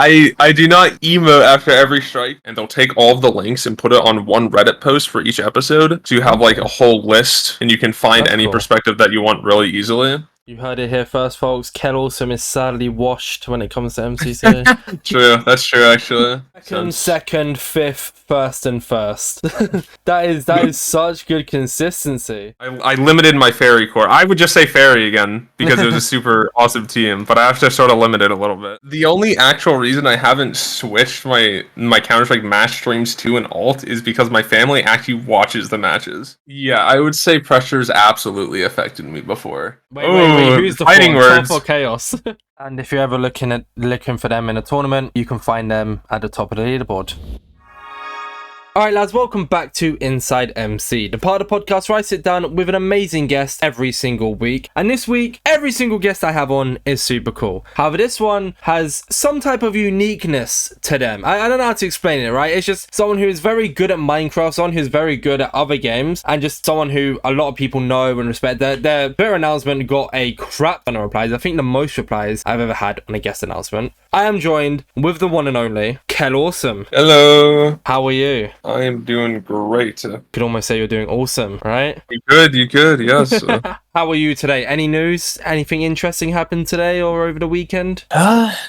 I do not emote after every strike, and they'll take all of the links and put it on one Reddit post for each episode, so you have like a whole list, and you can find That's any cool. perspective that you want really easily. You heard it here first, folks. Kelawesome is sadly washed when it comes to MCC. True, that's true actually. Second, fifth, first, and first. that is such good consistency. I limited my fairy core. I would just say fairy again because it was a super awesome team, but I have to sort of limit it a little bit. The only actual reason I haven't switched my Counter-Strike match streams to an alt is because my family actually watches the matches. Yeah, I would say pressure's absolutely affected me before. Wait, who's the fighting words? Top or Chaos? And if you're ever looking for them in a tournament, you can find them at the top of the leaderboard. Alright lads, welcome back to InsideMC, the part of the podcast where I sit down with an amazing guest every single week. And this week, every single guest I have on is super cool. However, this one has some type of uniqueness to them. I don't know how to explain it, right? It's just someone who is very good at Minecraft, someone who's very good at other games, and just someone who a lot of people know and respect. Their Twitter announcement got a crap ton of replies. I think the most replies I've ever had on a guest announcement. I am joined with the one and only Kelawesome. Hello. How are you? I am doing great. Could almost say you're doing awesome, right? You could, yes. How are you today? Any news? Anything interesting happened today or over the weekend?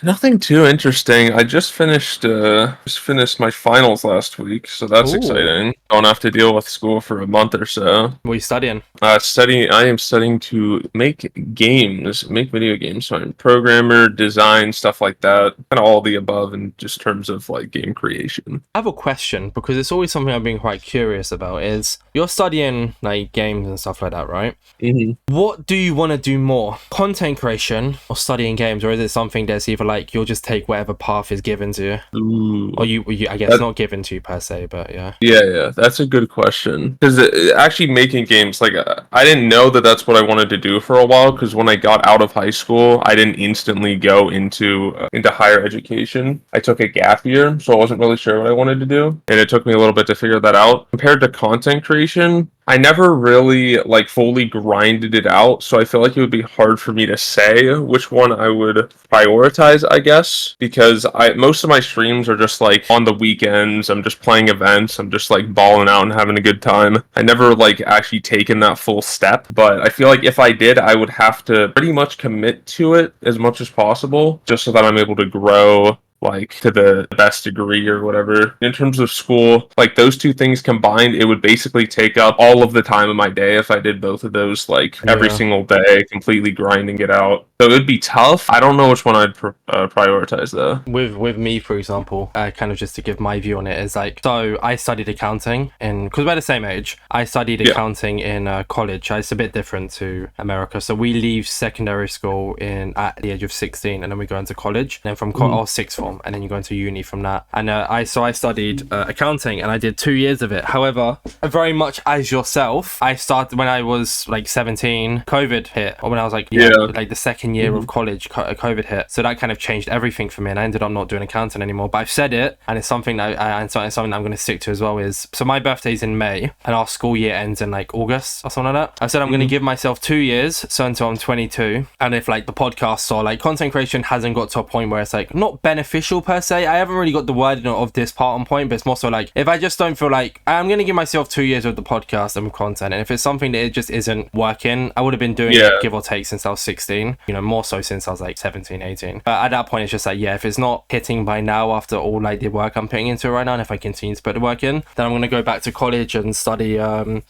Nothing too interesting. I just finished my finals last week, so that's exciting. Don't have to deal with school for a month or so. What are you studying? I am studying to make video games. So I'm a programmer, design, stuff like that. Kind of all the above in just terms of like game creation. I have a question because it's always something I've been quite curious about. Is you're studying like games and stuff like that, right? Mm-hmm. What do you want to do more? Content creation or studying games? Or is it something that's either like you'll just take whatever path is given to you? Ooh. Or you I guess not given to you per se, but yeah. Yeah, that's a good question. Because actually making games, like I didn't know that that's what I wanted to do for a while. Because when I got out of high school, I didn't instantly go into higher education. I took a gap year, so I wasn't really sure what I wanted to do, and it took me a little bit to figure that out. Compared to content creation, I never really like fully grinded it out, so I feel like it would be hard for me to say which one I would prioritize, I guess, because most of my streams are just like on the weekends. I'm just playing events. I'm just like balling out and having a good time. I never like actually taken that full step, but I feel like if I did, I would have to pretty much commit to it as much as possible, just so that I'm able to grow like to the best degree or whatever. In terms of school, like those two things combined, it would basically take up all of the time of my day if I did both of those like every single day, completely grinding it out. So it would be tough. I don't know which one I'd prioritize though. With me, for example, kind of just to give my view on it is like, so I studied accounting because we're the same age. I studied accounting in college. It's a bit different to America. So we leave secondary school at the age of 16, and then we go into college. And then from sixth form, and then you go into uni from that. And I studied accounting, and I did 2 years of it. However, very much as yourself, I started when I was like 17. COVID hit, or when I was like like the second year of college, COVID hit. So that kind of changed everything for me, and I ended up not doing accounting anymore. But I've said it, and it's something that something I'm going to stick to as well. Is so my birthday's in May, and our school year ends in like August or something like that. I said I'm going to give myself 2 years, so until I'm 22. And if like the podcast or like content creation hasn't got to a point where it's like not beneficial per se, I haven't really got the wording of this part on point, but it's more so like if I just don't feel like I'm going to give myself 2 years with the podcast and with content, and if it's something that it just isn't working, I would have been doing it give or take since I was 16, more so since I was like 17, 18. But at that point it's just like, if it's not hitting by now after all like the work I'm putting into it right now, and if I continue to put the work in, then I'm going to go back to college and study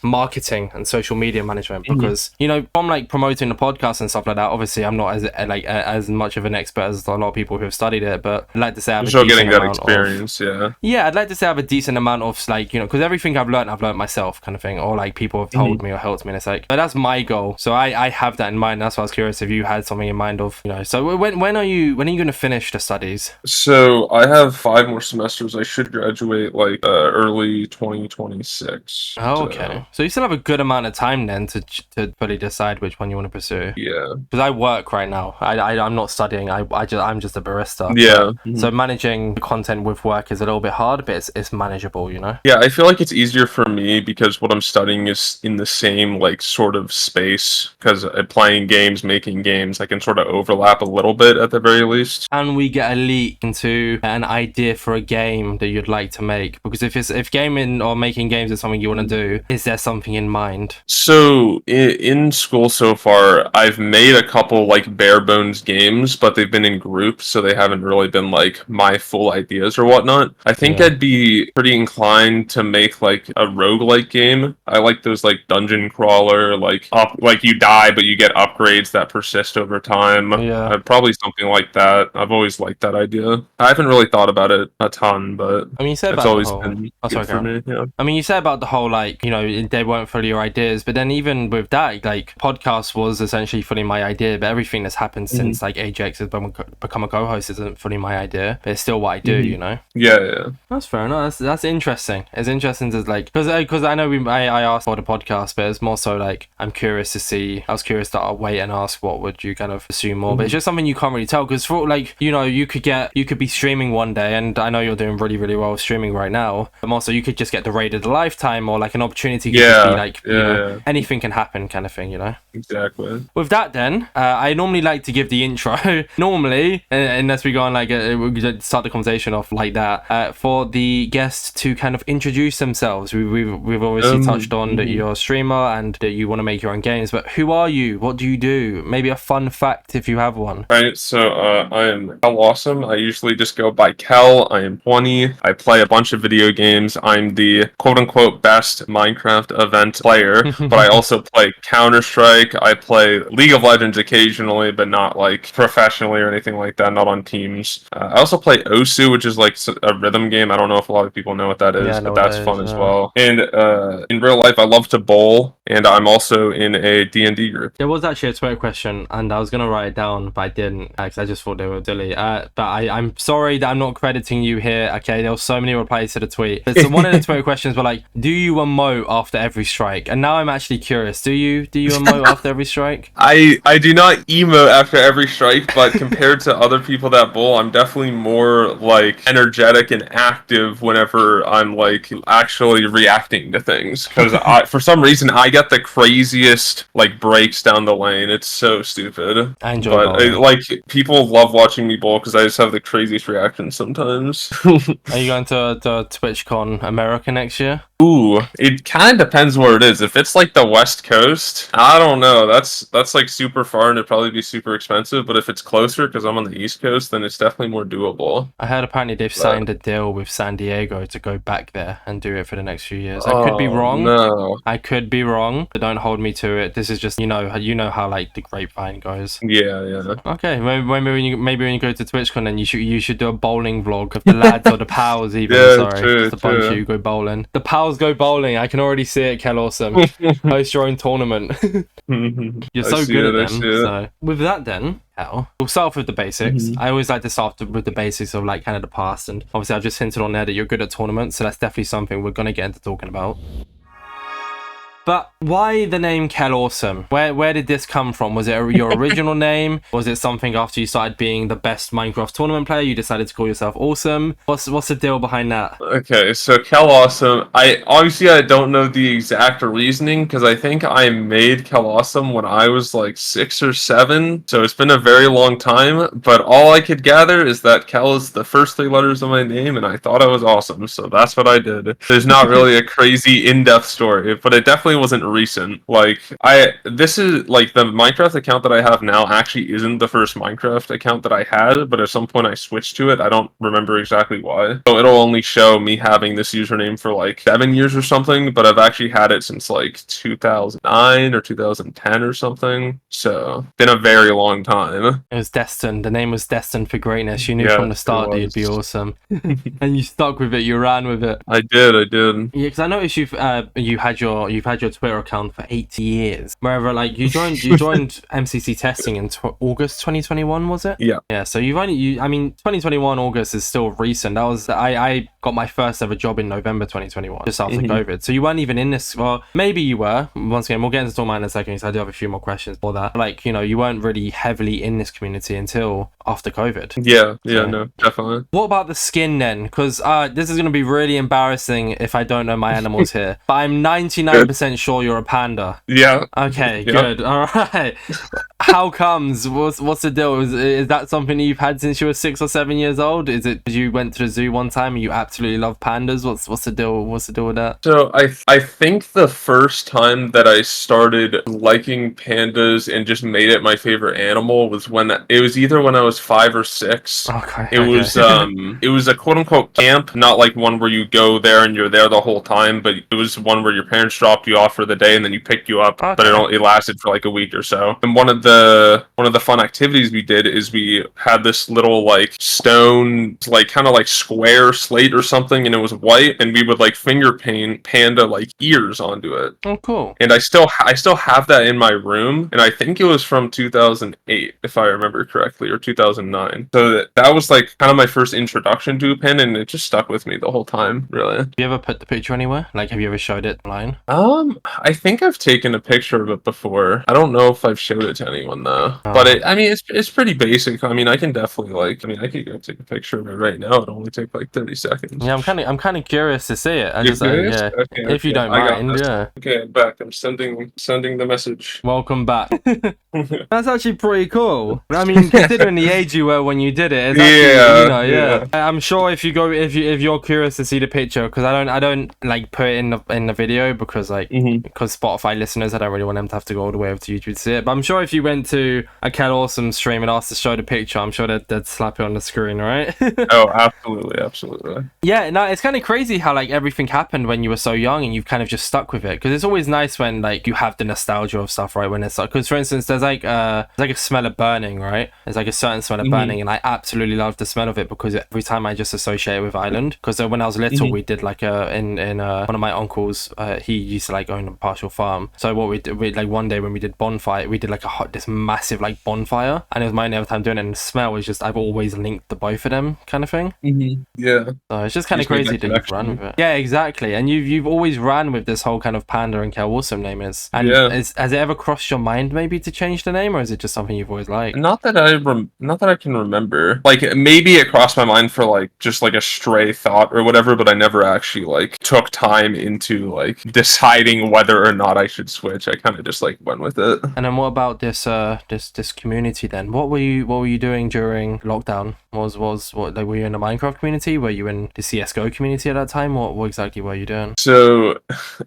marketing and social media management, because from like promoting the podcast and stuff like that, obviously I'm not as much of an expert as a lot of people who have studied it, but I'd like to say I have a decent amount experience, I'd like to say I have a decent amount of like, because everything I've learned myself kind of thing, or like people have told me or helped me, and it's like, but that's my goal, so I have that in mind. That's why I was curious if you had something in mind of, so when are you going to finish the studies? So I have 5 more semesters. I should graduate like early 2026. Oh, okay. So you still have a good amount of time then to fully decide which one you want to pursue. Yeah. Because I work right now. I'm not studying. I'm just a barista. Yeah. So managing content with work is a little bit hard, but it's manageable, you know? Yeah, I feel like it's easier for me because what I'm studying is in the same like sort of space, because playing games, making games, I can sort of overlap a little bit at the very least. And we get a leak into an idea for a game that you'd like to make? Because if gaming or making games is something you want to do, is there something in mind? So in school so far, I've made a couple like bare bones games, but they've been in groups, so they haven't really been like my full ideas or whatnot. I think I'd be pretty inclined to make like a roguelike game. I like those like dungeon crawler, like you die but you get upgrades that persist over time. Yeah. Probably something like that. I've always liked that idea. I haven't really thought about it a ton, but I mean, you said it's about always the whole... been Oh, sorry, good for me. Yeah. I mean, you said about the whole, like, you know, they weren't fully your ideas, but then even with that, like, podcast was essentially fully my idea, but everything that's happened since, like, AJX has become a co-host isn't fully my idea, but it's still what I do, you know? Yeah. That's fair enough. That's interesting. It's interesting to, like, because I know I asked for the podcast, but it's more so, like, I'm curious to see, I was curious that I'll wait and ask what would you kind of assume more, but it's just something you can't really tell, because for, like, you know, you could be streaming one day, and I know you're doing really, really well streaming right now, but also you could just get the raid of the lifetime, or like an opportunity could just be like, you know, anything can happen kind of thing, you know? Exactly. With that then, I normally like to give the intro, normally, unless we go on like, we start the conversation off like that, for the guests to kind of introduce themselves. We've obviously touched on that you're a streamer and that you want to make your own games, but who are you? What do you do? Maybe a fun fact if you have one. Right, so I am Kelawesome. I usually just go by Kel. I am 20. I play a bunch of video games. I'm the quote-unquote best Minecraft event player, but I also play Counter-Strike. I play League of Legends occasionally, but not like professionally or anything like that, not on teams. I also play Osu, which is like a rhythm game. I don't know if a lot of people know what that is, but that's fun as well. And in real life, I love to bowl, and I'm also in a D&D group. There was actually a Twitter question, and I was going to write it down, but I didn't, because I just thought they were silly. But I'm sorry that I'm not crediting you here, okay? There were so many replies to the tweet. But so one of the Twitter questions were like, do you emote after every strike? And now I'm actually curious. Do you emote after every strike? I do not emote after every strike, but compared to other people that bowl, I'm definitely more like energetic and active whenever I'm like actually reacting to things. Because for some reason, I get the craziest like breaks down the lane. It's so stupid. I enjoy bowling. Like people love watching me bowl because I just have the craziest reactions sometimes. Are you going to TwitchCon America next year? Ooh, it kind of depends where it is. If it's like the West Coast, I don't know. That's like super far and it'd probably be super expensive. But if it's closer, because I'm on the East Coast, then it's definitely more doable. I heard apparently they've signed a deal with San Diego to go back there and do it for the next few years. I could be wrong. No. I could be wrong, but don't hold me to it. This is just, you know how like the grapevine goes. Yeah. Okay, maybe when you go to TwitchCon, then you should do a bowling vlog of the lads or the pals even. True, just a bunch of you go bowling. The pals go bowling. I can already see it, Kelawesome. Host your own tournament. You're so good at them. So with that then, we'll start off with the basics. I always like to start with the basics of like kind of the past, and obviously I've just hinted on there that you're good at tournaments, so that's definitely something we're gonna get into talking about. But why the name Kelawesome? Where did this come from? Was it your original name? Was it something after you started being the best Minecraft tournament player, you decided to call yourself Awesome? What's the deal behind that? Okay, so Kelawesome, I don't know the exact reasoning because I think I made Kelawesome when I was like 6 or 7, so it's been a very long time. But all I could gather is that Kel is the first 3 letters of my name, and I thought I was awesome, so that's what I did. There's not really a crazy in-depth story, but it definitely wasn't recent. Like this is like the Minecraft account that I have now actually isn't the first Minecraft account that I had, but at some point I switched to it. I don't remember exactly why. So it'll only show me having this username for like 7 years or something, but I've actually had it since like 2009 or 2010 or something. So been a very long time. It was destined. The name was destined for greatness. You knew from the start that you'd be awesome. And you stuck with it, you ran with it. I did. Yeah, because I noticed you've had your Twitter account for 8 years. Wherever like you joined MCC testing in August 2021, was it? Yeah. So I mean 2021 August is still recent. That was I got my first ever job in November 2021, just after COVID. So you weren't even in this. Well, maybe you were. Once again, we'll get into Stormline in a second, so I do have a few more questions for that. Like, you know, you weren't really heavily in this community until after COVID. Yeah, no, definitely. What about the skin then? Because this is going to be really embarrassing if I don't know my animals here, but I'm 99% sure you're a panda. Yeah. Okay, good. All right. How comes? What's the deal? Is that something you've had since you were 6 or 7 years old? Is it because you went to the zoo one time and you absolutely love pandas? What's the deal? What's the deal with that? So I think the first time that I started liking pandas and just made it my favorite animal was when it was either when I was 5 or 6. Okay. It was a quote unquote camp, not like one where you go there and you're there the whole time, but it was one where your parents dropped you off for the day and then you picked you up. Okay. But it lasted for like a week or so. And one of the fun activities we did is we had this little like stone, like kind of like square slate or something, and it was white, and we would like finger paint panda like ears onto it. Oh, cool. And I still have that in my room, and I think it was from 2008 if I remember correctly, or 2009. So that was like kind of my first introduction to a panda, and it just stuck with me the whole time, really. Have you ever put the picture anywhere? Like, have you ever showed it online? I think I've taken a picture of it before. I don't know if I've showed it to anyone though. But it's pretty basic. I mean, I can definitely I could go take a picture of it right now. It'll only take like 30 seconds. Yeah, I'm kind of curious to see it. Yeah. Okay, if you don't mind, yeah. Okay, I'm back. I'm sending the message. Welcome back. That's actually pretty cool. I mean, considering the age you were when you did it, it's actually, yeah. I'm sure if you're curious to see the picture, because I don't like put it in the video because because Spotify listeners, I don't really want them to have to go all the way over to YouTube to see it. But I'm sure if you went to a Kelawesome stream and asked to show the picture, I'm sure they'd slap it on the screen, right? Oh, absolutely. Yeah, no, it's kind of crazy how like everything happened when you were so young and you've kind of just stuck with it, because it's always nice when like you have the nostalgia of stuff, right? When it's like, because for instance, there's like a smell of burning, right? There's like a certain smell of burning, and I absolutely love the smell of it because every time I just associate it with Ireland. Because when I was little, we did like in one of my uncles, he used to like own a partial farm. So what we did, like one day when we did bonfire, we did like this massive like bonfire, and it was my only other time doing it, and the smell was just, I've always linked the both of them kind of thing. Yeah. So it's just kind of crazy that you've run with it. Yeah, exactly. And you've always ran with this whole kind of panda and Kelawesome name is. And has it ever crossed your mind maybe to change the name, or is it just something you've always liked? Not that I can remember. Like maybe it crossed my mind for like just like a stray thought or whatever, but I never actually like took time into like deciding whether or not I should switch. I kind of just like went with it. And then what about this community then? What were you doing during lockdown? What were you in the Minecraft community? Were you in the CS:GO community at that time? What exactly were you doing? So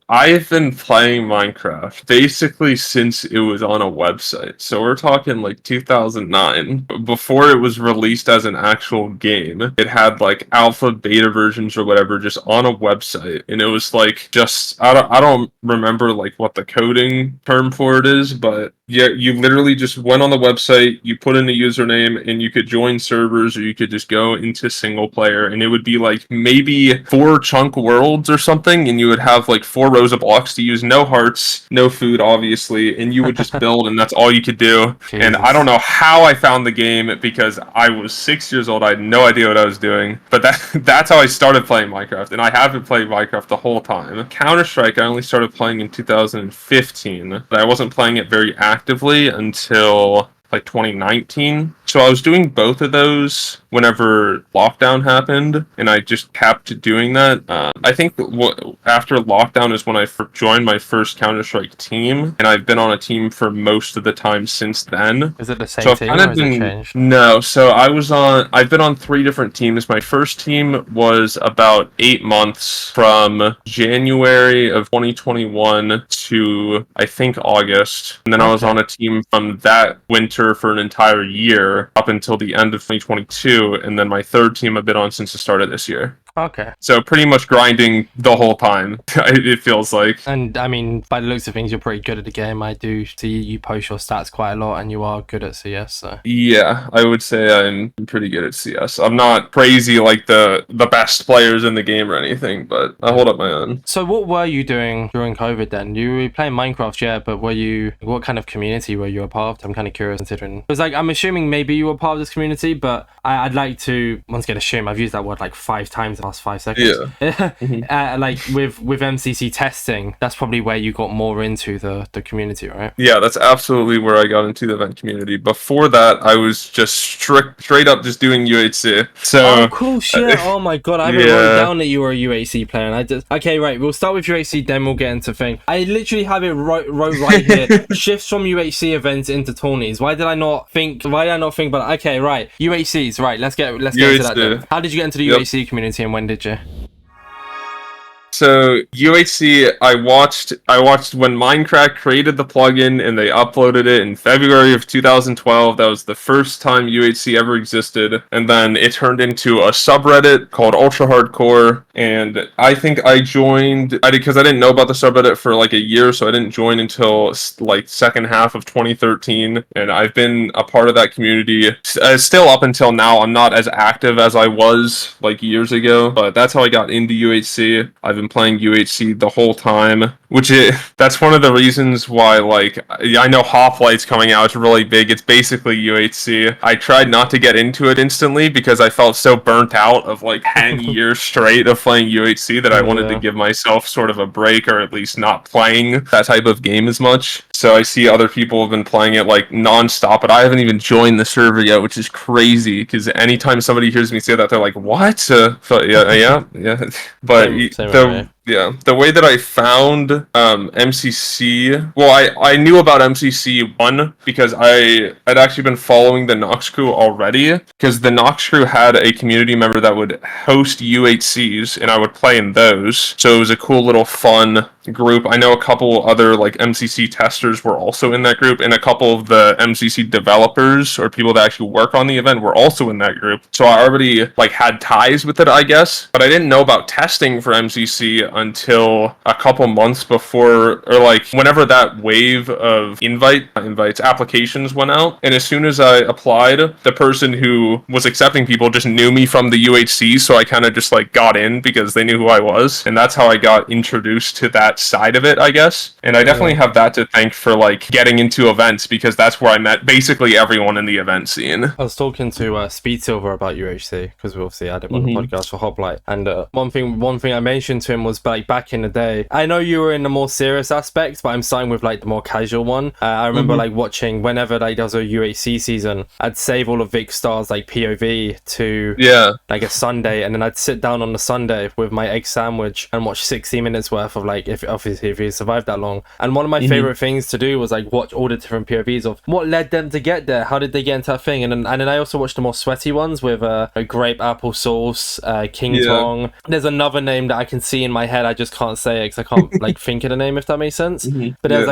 I've been playing Minecraft basically since it was on a website. So we're talking like 2009. Before it was released as an actual game, it had like alpha, beta versions or whatever just on a website. And it was like just, I don't remember like what the coding term for it is, but yeah, you literally just went on the website, you put in a username, and you could join servers, or you could just go into single player, and it would be like maybe 4 chunk worlds or something, and you would have like 4 rows of blocks to use, no hearts, no food, obviously, and you would just build, and that's all you could do. Jesus. And I don't know how I found the game, because I was 6 years old, I had no idea what I was doing, but that's how I started playing Minecraft, and I haven't played Minecraft the whole time. Counter-Strike, I only started playing in 2015, but I wasn't playing it very actively until like 2019. So I was doing both of those whenever lockdown happened, and I just kept doing that. I think after lockdown is when I joined my first Counter-Strike team, and I've been on a team for most of the time since then. Is it the same team, or has it changed? No, so I've been on 3 different teams. My first team was about 8 months, from January of 2021 to I think August, and then I was on a team from that winter for an entire year up until the end of 2022, and then my third team I've been on since the start of this year. Okay. So pretty much grinding the whole time, it feels like. And I mean, by the looks of things, you're pretty good at the game. I do see you post your stats quite a lot, and you are good at CS. So. Yeah, I would say I'm pretty good at CS. I'm not crazy like the best players in the game or anything, but I hold up my own. So what were you doing during COVID then? You were playing Minecraft, yeah, but what kind of community were you a part of? I'm kind of curious, considering. Because like, I'm assuming maybe you were part of this community, but I'd like to once again assume, I've used that word like 5 times past 5 seconds. Yeah. Like with MCC testing, that's probably where you got more into the community, right? Yeah, that's absolutely where I got into the event community. Before that, I was just straight up just doing UHC. So, oh, cool shit. Oh my god, I have it wrote down that you were a UHC player, and I just okay, right. We'll start with UHC, then we'll get into thing. I literally have it wrote right here. Shifts from UHC events into tourneys. Why did I not think? But okay, right. UHCs, right. Let's get into that. Then. How did you get into the UHC community, and when did you? So UHC, I watched when Minecraft created the plugin and they uploaded it in February of 2012. That was the first time UHC ever existed, and then it turned into a subreddit called Ultra Hardcore. And I think I joined because I didn't know about the subreddit for like a year, so I didn't join until like second half of 2013. And I've been a part of that community still up until now. I'm not as active as I was like years ago, but that's how I got into UHC. I've been playing UHC the whole time, that's one of the reasons why, like, I know Hoplite's coming out, it's really big, it's basically UHC. I tried not to get into it instantly because I felt so burnt out of like 10 years straight of playing UHC that I wanted to give myself sort of a break, or at least not playing that type of game as much. So I see other people have been playing it like non-stop, but I haven't even joined the server yet, which is crazy because anytime somebody hears me say that, they're like, what? So yeah. But the way that I found MCC, well, I knew about MCC 1 because I had actually been following the Nox Crew already, because the Nox Crew had a community member that would host UHCs, and I would play in those. So it was a cool little fun group. I know a couple other like MCC testers were also in that group, and a couple of the MCC developers or people that actually work on the event were also in that group. So I already like had ties with it, I guess, but I didn't know about testing for MCC until a couple months before, or like whenever that wave of invites applications went out. And as soon as I applied, the person who was accepting people just knew me from the UHC, so I kind of just like got in because they knew who I was, and that's how I got introduced to that side of it, I guess. And I definitely have that to thank for like getting into events, because that's where I met basically everyone in the event scene. I was talking to Speed Silver about UHC because we obviously had him on the podcast for Hoplite, and one thing I mentioned to him was like back in the day, I know you were in the more serious aspect, but I'm starting with like the more casual one. I remember like watching whenever like there was a UHC season, I'd save all of Vic Star's like POV to like a Sunday, and then I'd sit down on the Sunday with my egg sandwich and watch 60 minutes worth of like, if he survived that long. And one of my favorite things to do was like watch all the different POVs of what led them to get there, how did they get into that thing. And then I also watched the more sweaty ones with a grape apple sauce, King Tong. There's another name that I can see in my head, I just can't say it because I can't like think of the name, if that makes sense. But there's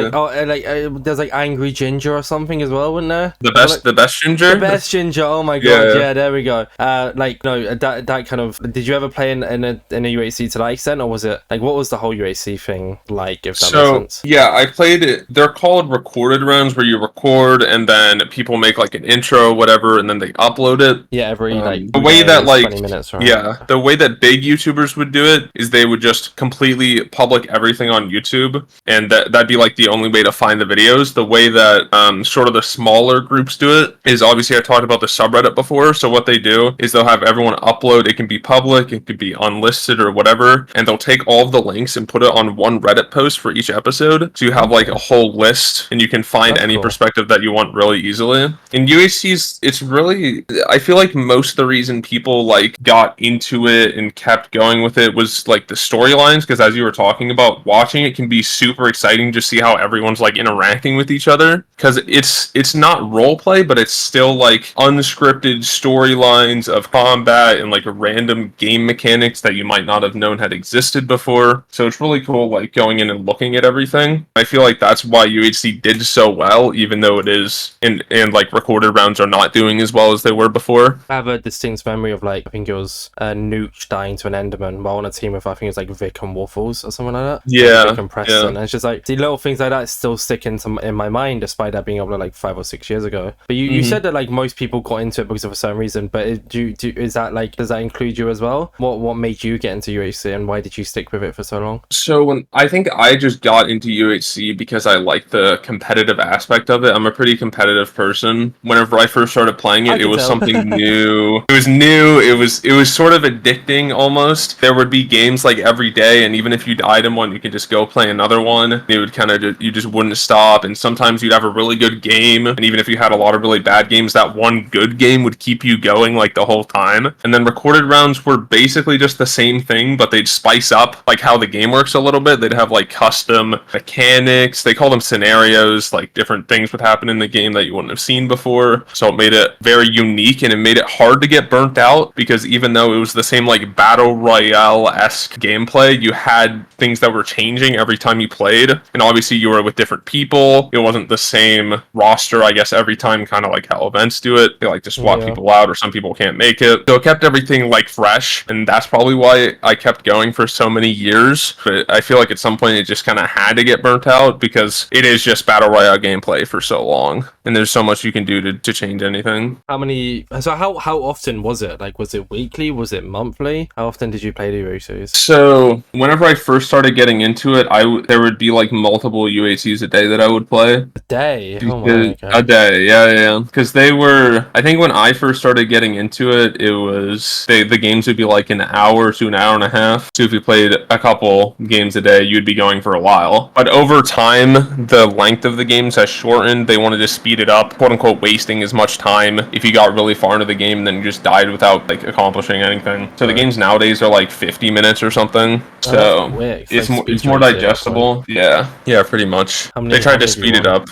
there's like Angry Ginger or something as well, wasn't there? The best ginger. The best ginger. Oh my god! Yeah, there we go. Like no, that kind of. Did you ever play in a UHC to that extent, or was it like what was the whole UHC thing like? If that makes sense. Yeah, I played it. They're called recorded rounds, where you record and then people make like an intro or whatever, and then they upload it. Yeah, every like the way that like 20 minutes, right? Yeah, the way that big YouTubers would do it is they would just completely public everything on YouTube, and that'd be like the only way to find the videos. The way that sort of the smaller groups do it is, obviously I talked about the subreddit before, so what they do is they'll have everyone upload. It can be public, it could be unlisted or whatever, and they'll take all of the links and put it on one Reddit post for each episode, so you have like a whole list and you can find any perspective that you want really easily. In UHCs, it's really, I feel like most of the reason people like got into it and kept going with it was like the storylines, because as you were talking about, watching it can be super exciting to see how everyone's like interacting with each other, because it's not role play, but it's still like unscripted storylines of combat and like random game mechanics that you might not have known had existed before. So it's really cool like going in and looking at everything. I feel like that's why UHC did so well, even though it is and like recorded rounds are not doing as well as they were before. I have a distinct memory of like, I think it was Nooch dying to an Enderman while on a team with, I think it was like Vic bacon waffles or something like that. Yeah, Bacon Preston. And it's just like the little things like that still stick in my mind, despite that being over like 5 or 6 years ago. But you said that like most people got into it because of a certain reason. But is that like, does that include you as well? What made you get into UHC, and why did you stick with it for so long? So I think I just got into UHC because I like the competitive aspect of it. I'm a pretty competitive person. Whenever I first started playing it, it was something new. It was new. It was sort of addicting almost. There would be games like every day, and even if you died in one, you could just go play another one. It would kind of you just wouldn't stop. And sometimes you'd have a really good game, and even if you had a lot of really bad games, that one good game would keep you going like the whole time. And then recorded rounds were basically just the same thing, but they'd spice up like how the game works a little bit. They'd have like custom mechanics. They call them scenarios, like different things would happen in the game that you wouldn't have seen before. So it made it very unique, and it made it hard to get burnt out, because even though it was the same like battle royale-esque gameplay, you had things that were changing every time you played. And obviously you were with different people. It wasn't the same roster, I guess, every time, kind of like how events do it. They like to swap people out, or some people can't make it. So it kept everything like fresh, and that's probably why I kept going for so many years. But I feel like at some point it just kind of had to get burnt out, because it is just battle royale gameplay for so long, and there's so much you can do to change anything. How often was it? Like, was it weekly? Was it monthly? How often did you play the UHCs? So whenever I first started getting into it, there would be like multiple UHCs a day that I would play. A day? Oh my God. A day, yeah. Because they were, I think when I first started getting into it, it was, the games would be like an hour to an hour and a half. So if you played a couple games a day, you'd be going for a while. But over time, the length of the games has shortened. They wanted to speed it up, quote unquote, wasting as much time if you got really far into the game and then you just died without like accomplishing anything. So the games nowadays are like 50 minutes or something. So it's more digestible. Yeah, pretty much. They tried to speed it up.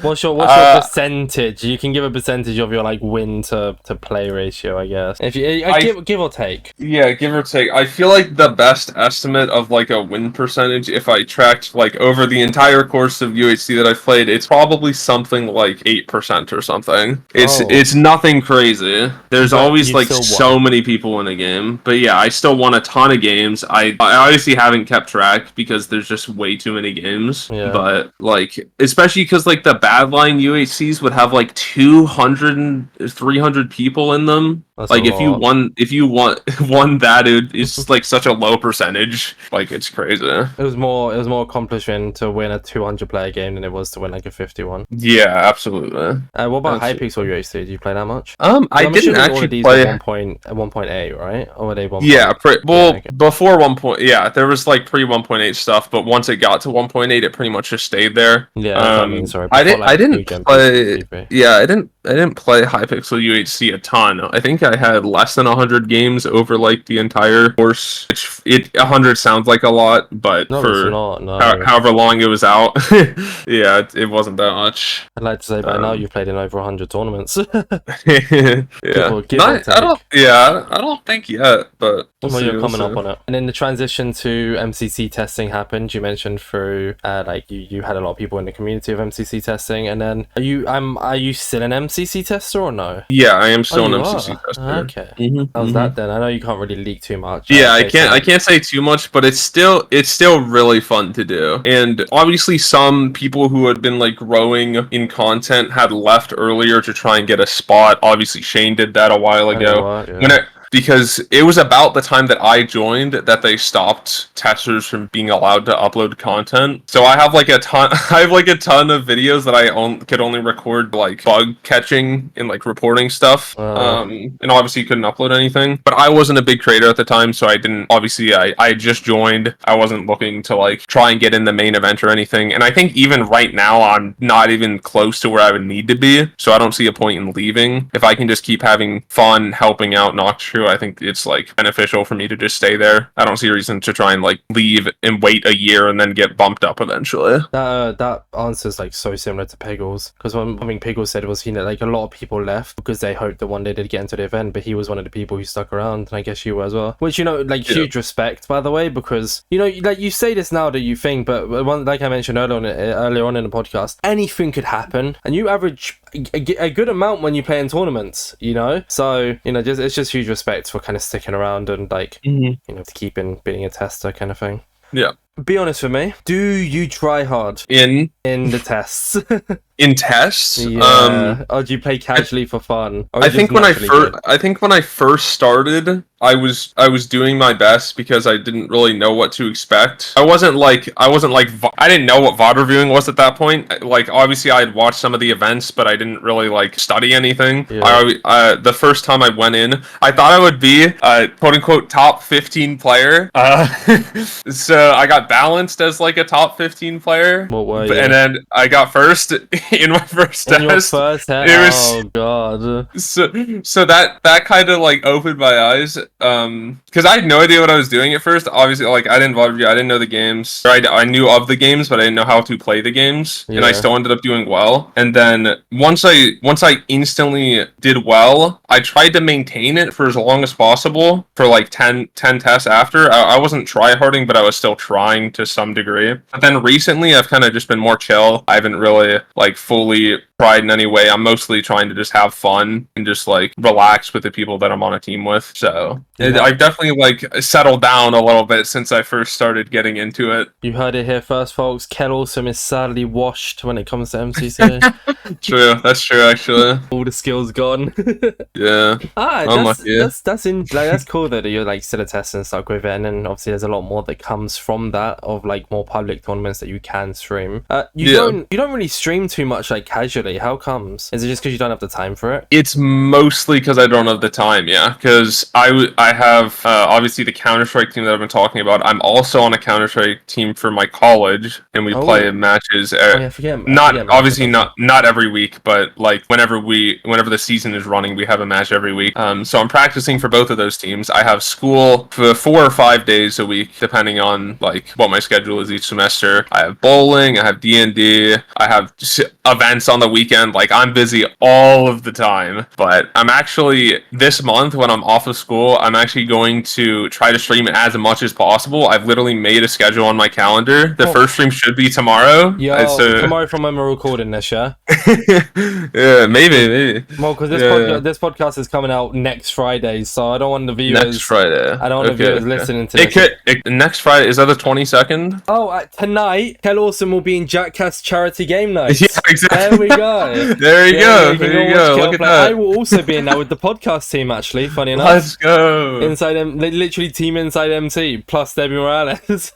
What's your percentage? You can give a percentage of your like win to play ratio, I guess. If you give or take. Yeah, give or take. I feel like the best estimate of like a win percentage, if I tracked like over the entire course of UHC that I've played, it's probably something like 8% or something. It's nothing crazy. There's always like so many people in a game. But yeah, I still won a ton of games. I obviously haven't kept track because there's just way too many games. Yeah. But like, especially because like the Badline UHCs would have like 200 and 300 people in them. That's like if you won that, it's like such a low percentage. Like, it's crazy. It was more accomplishment to win a 200 player game than it was to win like a 51. Yeah, absolutely. What about Hypixel UHC? Did you play that much? I didn't actually play 1.8, right? Or were they 1.8? Yeah, before 1. Yeah, there was like pre 1.8 stuff, but once it got to 1.8, it pretty much just stayed there. Yeah, sorry. I didn't play. Yeah, I didn't play Hypixel UHC a ton. I think I had less than 100 games over like the entire course. 100 sounds like a lot, but however long it was out, yeah, it wasn't that much. I'd like to say, but I know you've played in over 100 tournaments. I don't think yet, but you're coming up on it. And then the transition to MCC testing happened. You mentioned through like you had a lot of people in the community of MCC testing, and then are you still an MCC tester or no? Yeah, I am still an MCC tester. Okay. How's that then? I know you can't really leak too much. Yeah, I can't say too much, but it's still really fun to do. And obviously some people who had been like growing in content had left earlier to try and get a spot. Obviously Shane did that a while ago. Because it was about the time that I joined that they stopped testers from being allowed to upload content. So I have like a ton of videos that I could only record like bug catching and like reporting stuff. And obviously couldn't upload anything. But I wasn't a big creator at the time, so I didn't, obviously I just joined. I wasn't looking to like try and get in the main event or anything. And I think even right now I'm not even close to where I would need to be. So I don't see a point in leaving. If I can just keep having fun helping out Nox, I think it's like beneficial for me to just stay there. I don't see a reason to try and like leave and wait a year and then get bumped up eventually. That answer's like so similar to Piggles, because one thing Piggles said was like a lot of people left because they hoped that one day they'd get into the event, but he was one of the people who stuck around, and I guess you were as well. Which, huge respect, by the way, because like you say this now that you think, but like I mentioned earlier on in the podcast, anything could happen, and you average a good amount when you play in tournaments, you know. So it's just huge respect for kind of sticking around and like to keep in being a tester kind of thing. Yeah. Be honest with me. Do you try hard in the tests? In tests? Yeah. Or do you play casually for fun? I think when I first started, I was doing my best because I didn't really know what to expect. I didn't know what VOD reviewing was at that point. Like, obviously I had watched some of the events, but I didn't really like study anything. Yeah. The first time I went in, I thought I would be a quote unquote top 15 player. So I got balanced as like a top 15 player. What way? And then I got first in my first test. Your first test? Oh god. So that kind of like opened my eyes. Because I had no idea what I was doing at first. Obviously, like I didn't know the games. I knew of the games, but I didn't know how to play the games. Yeah. And I still ended up doing well. And then once I instantly did well, I tried to maintain it for as long as possible for like 10 tests after. I wasn't tryharding, but I was still trying to some degree. But then recently, I've kind of just been more chill. I haven't really like fully tried in any way. I'm mostly trying to just have fun and just like relax with the people that I'm on a team with. So I've definitely like settled down a little bit since I first started getting into it. You heard it here first, folks. Kelawesome is sadly washed when it comes to MCC. True, that's true actually. All the skills gone. Yeah. That's cool that you're like still a tester and stuck with it, and then obviously there's a lot more that comes from that of like more public tournaments that you can stream. You don't really stream too much like casually. How comes? Is it just because you don't have the time for it? It's mostly because I don't have the time, yeah. Because I have obviously the Counter-Strike team that I've been talking about. I'm also on a Counter-Strike team for my college, and we play matches. Not every week, but like whenever the season is running, we have a match every week. So I'm practicing for both of those teams. I have school for 4 or 5 days a week, depending on like what my schedule is each semester. I have bowling, I have D&D, I have events on the weekend. Like I'm busy all of the time. But I'm actually this month when I'm off of school, I'm actually going to try to stream as much as possible. I've literally made a schedule on my calendar. The first stream should be tomorrow. Tomorrow from when we're recording this, yeah? Yeah, maybe. Well, because this podcast is coming out next Friday, so I don't want the viewers. Next Friday. I don't want the viewers listening to this. Next Friday, is that the 22nd? Oh, tonight, Kelawesome will be in Jackcast charity game night. Yeah, exactly. There we go. There you go. Look at that. I will also be in that with the podcast team, actually, funny enough. Let's go. Literally team InsideMC plus Debbie Morales.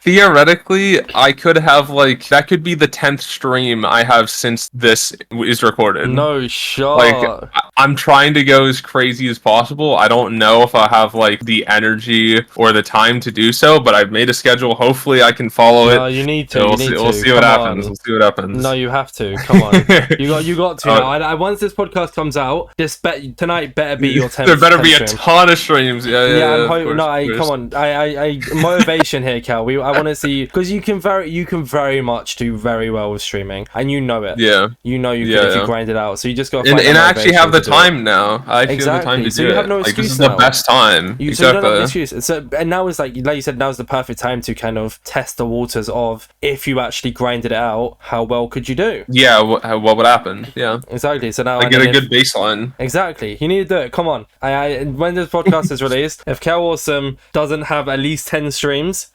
Theoretically, I could have that could be the 10th stream I have since this is recorded. No shot. Like, I'm trying to go as crazy as possible. I don't know if I have the energy or the time to do so, but I've made a schedule. Hopefully I can follow it. No, you need to. We'll see what happens. We'll see what happens. No, you have to. Come on. You got to. Now. Once this podcast comes out, tonight better be your 10th. There better be a ton of streams. Yeah. Come on. I motivation here, Cal. I want to see, because you can very much do very well with streaming, and you know it. Yeah. You know you could if you grind it out. So you just got to and I actually have the time now. I actually have the time to do it. You have no excuse this is now. The best time. You don't have an excuse. And now is like you said, now's the perfect time to kind of test the waters of, if you actually grinded it out, how well could you do? Yeah, what would happen? Yeah, exactly. So now I get a good baseline. Exactly. You need to do it. Come on. When this podcast is released, if Kelawesome doesn't have at least 10 streams,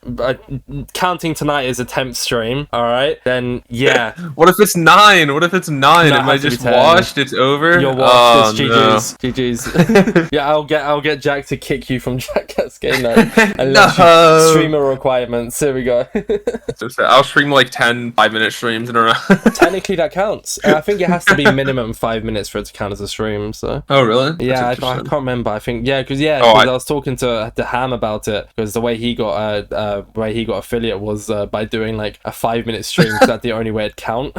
counting tonight as a 10th stream, all right, then yeah. What if it's 9? Am I just washed? It's over. You're washed. It's GG's. Yeah, I'll get Jack to kick you from Jackcast game night. No. Streamer requirements. Here we go. I'll stream 10 5-minute streams in a row. Technically, that counts. I think it has to be minimum 5 minutes for it to count as a stream. So. Oh really? Yeah, I can't remember. I think because I was talking to Ham about it, because the way he got affiliate was by doing a 5-minute stream, because that's the only way it'd count.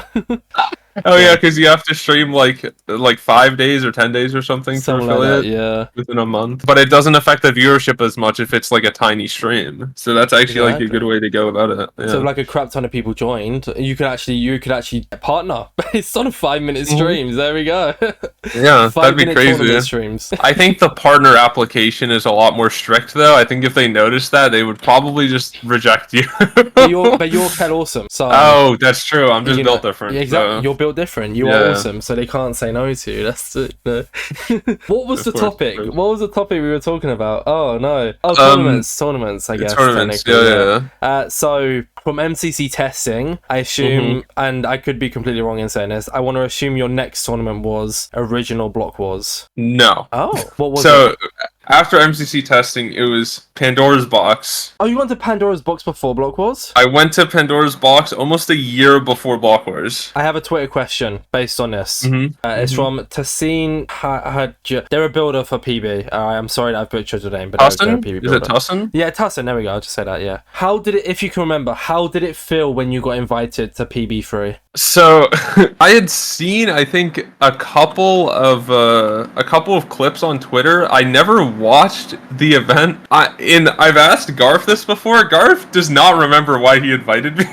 Oh yeah, because you have to stream like 5 days or 10 days or something for affiliate, within a month. But it doesn't affect the viewership as much if it's a tiny stream. So that's actually a good way to go about it. Yeah. So a crap ton of people joined, you could actually partner based on 5-minute streams. There we go. Yeah, that'd be crazy. Streams. I think the partner application is a lot more strict though. I think if they noticed that, they would probably just reject you. but you're Kelawesome. So oh, that's true. I'm just built different. Exactly. So. You're built different. You are awesome, so they can't say no to you. That's it. No. What was the topic? What was the topic we were talking about? Oh no. Oh, tournaments. I guess. Tournaments. So from MCC testing, I assume, and I could be completely wrong in saying this, I want to assume your next tournament was Original Block Wars. No. Oh, what was it? After MCC testing, it was Pandora's Box. Oh, you went to Pandora's Box before Block Wars? I went to Pandora's Box almost a year before Block Wars. I have a Twitter question based on this. It's from Tassin Hadj. They're a builder for PB. I'm sorry that I've butchered your name, but they're a PB builder. Is it Tussin? Yeah, Tussin. There we go. I'll just say that, yeah. How did it, if you can remember, how did it feel when you got invited to PB3? So I had seen, I think, a couple of clips on Twitter. I never watched the event. I've asked Garth this before. Garth does not remember why he invited me.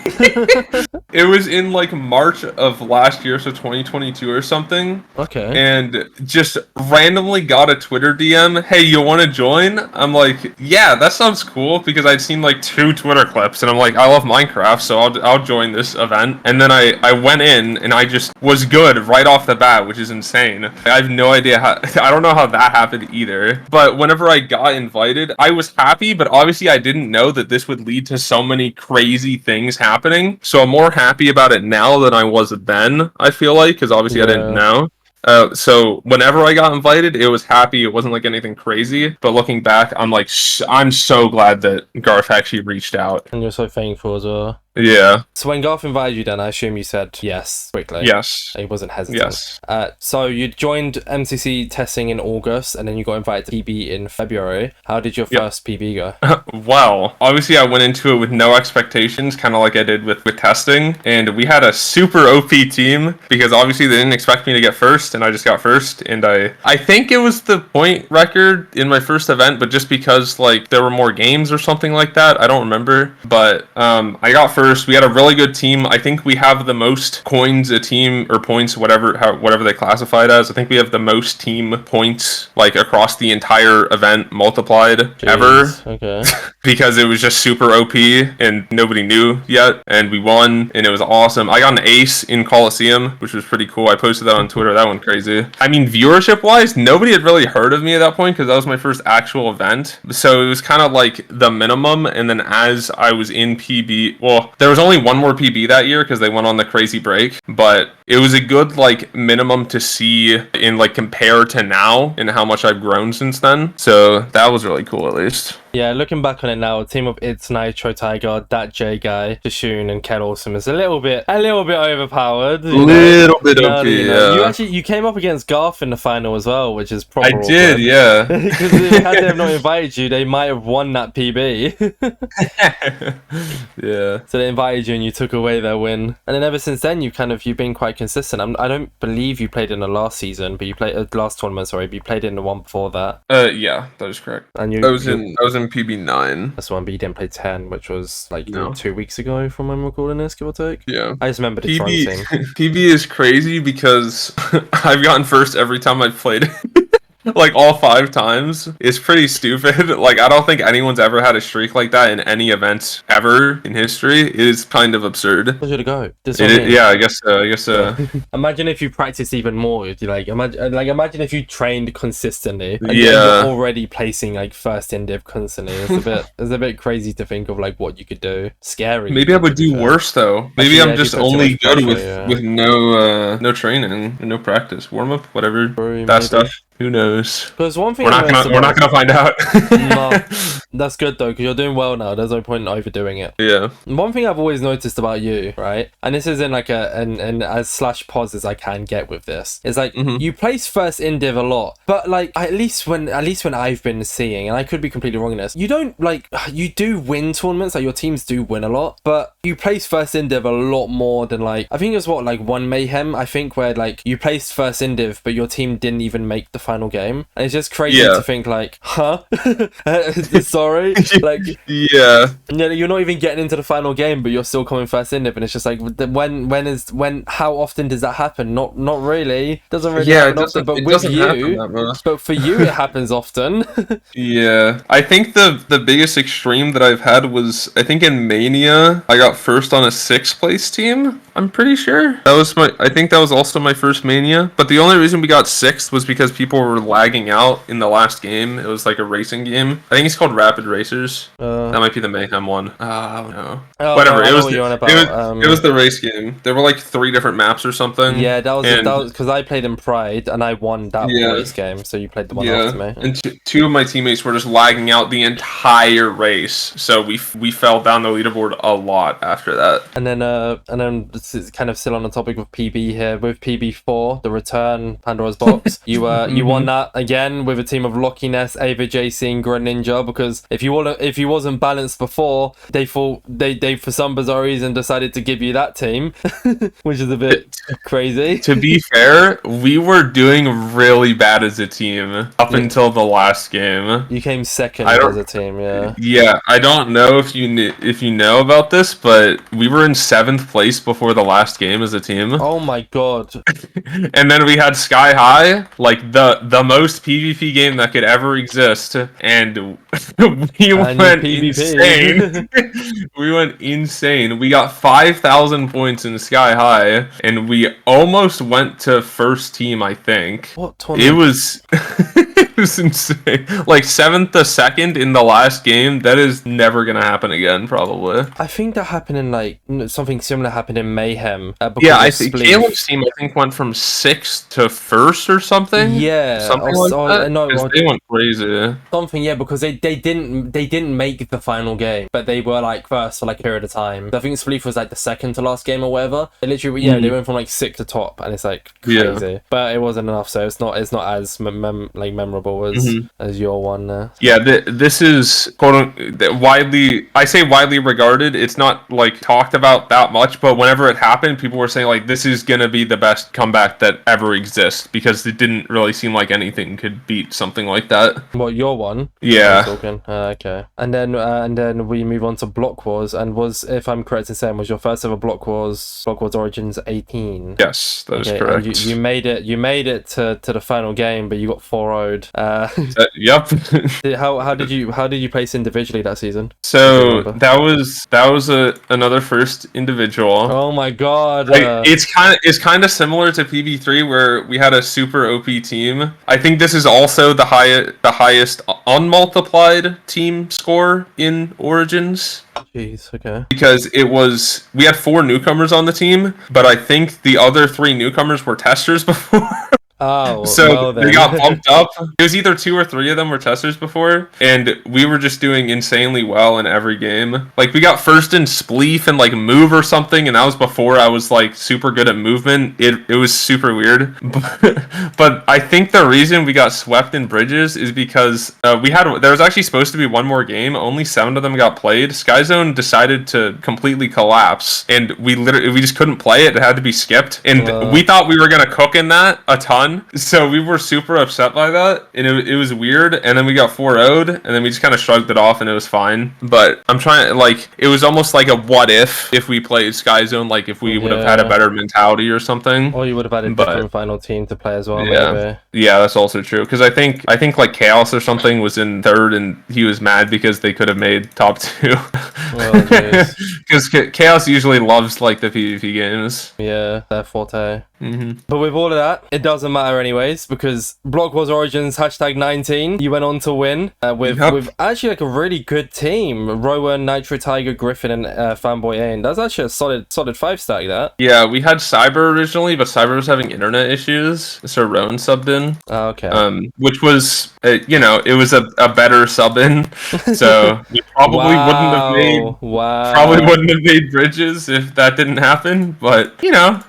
It was in like March of last year, so 2022 or something. Okay. And just randomly got a Twitter DM. Hey, you want to join? I'm like, yeah, that sounds cool, because I'd seen like 2 Twitter clips, and I'm like, I love Minecraft, so I'll join this event. And then I went in, and I just was good right off the bat, which is insane. I have no idea how. I don't know how that happened either. But whenever I got invited, I was happy, but obviously I didn't know that this would lead to so many crazy things happening. So I'm more happy about it now than I was then, I feel like, because obviously I didn't know. So whenever I got invited, it was happy. It wasn't like anything crazy. But looking back, I'm like, I'm so glad that Garth actually reached out. And you're so thankful as well. Yeah. So when Garth invited you, then I assume you said yes quickly. Yes. He wasn't hesitant. Yes. So you joined MCC testing in August, and then you got invited to PB in February. How did your first PB go? Well, obviously I went into it with no expectations, kind of like I did with testing. And we had a super OP team, because obviously they didn't expect me to get first, and I just got first. And I think it was the point record in my first event, but just because like there were more games or something like that, I don't remember. But I got first. We had a really good team. I think we have the most coins a team, or points, whatever they classify it as. I think we have the most team points like across the entire event multiplied ever. Okay. Because it was just super OP and nobody knew yet, and we won, and it was awesome. I got an ace in Kelawesome, which was pretty cool. I posted that on Twitter. That went crazy. I mean, viewership wise, nobody had really heard of me at that point, because that was my first actual event. So it was kind of like the minimum. And then as I was in PB, well, there was only one more PB that year because they went on the crazy break, but it was a good like minimum to see in like compare to now and how much I've grown since then. So that was really cool, at least. Yeah, looking back on it now, a team of It's Nitro Tiger, That J Guy, Jashun, and Kelawesome is a little bit overpowered. Little bit OP, yeah. You came up against Garth in the final as well, which is probably I did, yeah. Because had they have not invited you, they might have won that PB. Yeah. So they invited you and you took away their win. And then ever since then, you've been quite consistent. I don't believe you played in the last season, but you played last tournament. Sorry, but you played in the one before that. Yeah, that is correct. And I was in PB9. That's the one, but you didn't play 10, which was like 2 weeks ago from when we're recording this, give or take. Yeah. I just remember the Tron team. PB is crazy because I've gotten first every time I've played it. Like all 5 times. It's pretty stupid. Like I don't think anyone's ever had a streak like that in any event ever in history. It is kind of absurd. Where should it go? Yeah, I guess so. Imagine if you practiced even more. Imagine if you trained consistently. And you're already placing like first in div constantly. It's a bit crazy to think of like what you could do. Scary. Maybe I would do worse though. Maybe I'm just only good with no training and no practice, warm up, whatever. That stuff. Who knows? Because one thing we're not gonna find out. No, that's good though, because you're doing well now. There's no point in overdoing it. Yeah. One thing I've always noticed about you, right, and this is in like and as slash pos as I can get with this, is like you place first in div a lot, but like at least when I've been seeing, and I could be completely wrong in this, you don't you do win tournaments, like your teams do win a lot, but you place first in div a lot more than like I think it was one Mayhem, I think, where like you placed first in div, but your team didn't even make the final game, and it's just crazy to think like, huh? Sorry, like you're not even getting into the final game, but you're still coming first in it, and it's just like when how often does that happen? Not really. Doesn't really happen often, but with you, but for you it happens often. Yeah, I think the biggest extreme that I've had was I think in Mania I got first on a 6th place team. I'm pretty sure that was I think that was also my first Mania. But the only reason we got 6th was because people were lagging out in the last game. It was like a racing game. I think it's called Rapid Racers. That might be the Mayhem one. I don't know. Whatever. No, it was. It was the race game. There were like 3 different maps or something. Yeah, that was because I played in Pride and I won that race game. So you played the one after me. And 2 of my teammates were just lagging out the entire race. So we fell down the leaderboard a lot after that. And then this is kind of still on the topic of PB here with PB4, the return Pandora's box. You won that again with a team of Lockie Ness, Ava JC, and Greninja, because if you wasn't balanced before, they thought they for some bizarre reason decided to give you that team, which is a bit crazy. To be fair, we were doing really bad as a team up until the last game. You came second as a team, yeah. Yeah, I don't know if you know about this, but we were in 7th place before the last game as a team. Oh my god. And then we had Sky High, like the most PvP game that could ever exist, and we went insane. We went insane. We got 5,000 points in Sky High, and we almost went to first team, I think. What tournament? It was it was insane. Like 7th to 2nd in the last game. That is never gonna happen again, probably. I think that happened in like something similar happened in Mayhem. Yeah, I think Caleb's team went from 6th to 1st or something. Yeah, something like that. No, they went crazy. Something, yeah, because they didn't make the final game, but they were like first for like a period of time. I think Spleef was like the second to last game or whatever. They literally, they went from like 6th to top, and it's like crazy. But it wasn't enough, so it's not as memorable as your one there. Yeah, this is widely. I say widely regarded. It's not like talked about that much, but whenever it happened, people were saying like this is gonna be the best comeback that ever exists, because it didn't really seem like anything could beat something like that. What, your one? Yeah. Okay. And then we move on to Block Wars, and was, if I'm correct in saying, was your first ever Block Wars Origins 18? Yes, that is correct. And you made it to the final game, but you got 4-0'd. Yep. How did you place individually that season? So that was another first individual. Oh my god! It's kind of similar to PB3, where we had a super OP team. I think this is also the highest unmultiplied team score in Origins. Jeez, okay. Because we had 4 newcomers on the team, but I think the other 3 newcomers were testers before. Oh, so they got bumped up. It was either 2 or 3 of them were testers before, and we were just doing insanely well in every game. Like we got first in Spleef and like move or something, and that was before I was like super good at movement. It was super weird, but I think the reason we got swept in bridges is because there was actually supposed to be 1 more game. Only 7 of them got played. Skyzone decided to completely collapse, and we just couldn't play it. It had to be skipped, and we thought we were gonna cook in that a ton. So we were super upset by that, and it was weird. And then we got 4-0'd, and then we just kind of shrugged it off, and it was fine. But I'm trying, like, it was almost like a what if we played Sky Zone, like if we would have had a better mentality or something. Or you would have had a different final team to play as well. Yeah, maybe. Yeah, that's also true. Because I think like Chaos or something was in 3rd, and he was mad because they could have made top 2. Because Chaos usually loves like the PvP games. Yeah, their forte. But with all of that, it doesn't matter anyways, because Block Wars Origins #19, you went on to win with actually like a really good team. Rowan, Nitro Tiger, Griffin, and Fanboy Ain. That's actually a solid 5-stack, that. Yeah, we had Cyber originally, but Cyber was having internet issues, so Rowan subbed in. Oh, okay. Which was, it was a better sub in, so we probably wouldn't have made bridges if that didn't happen, but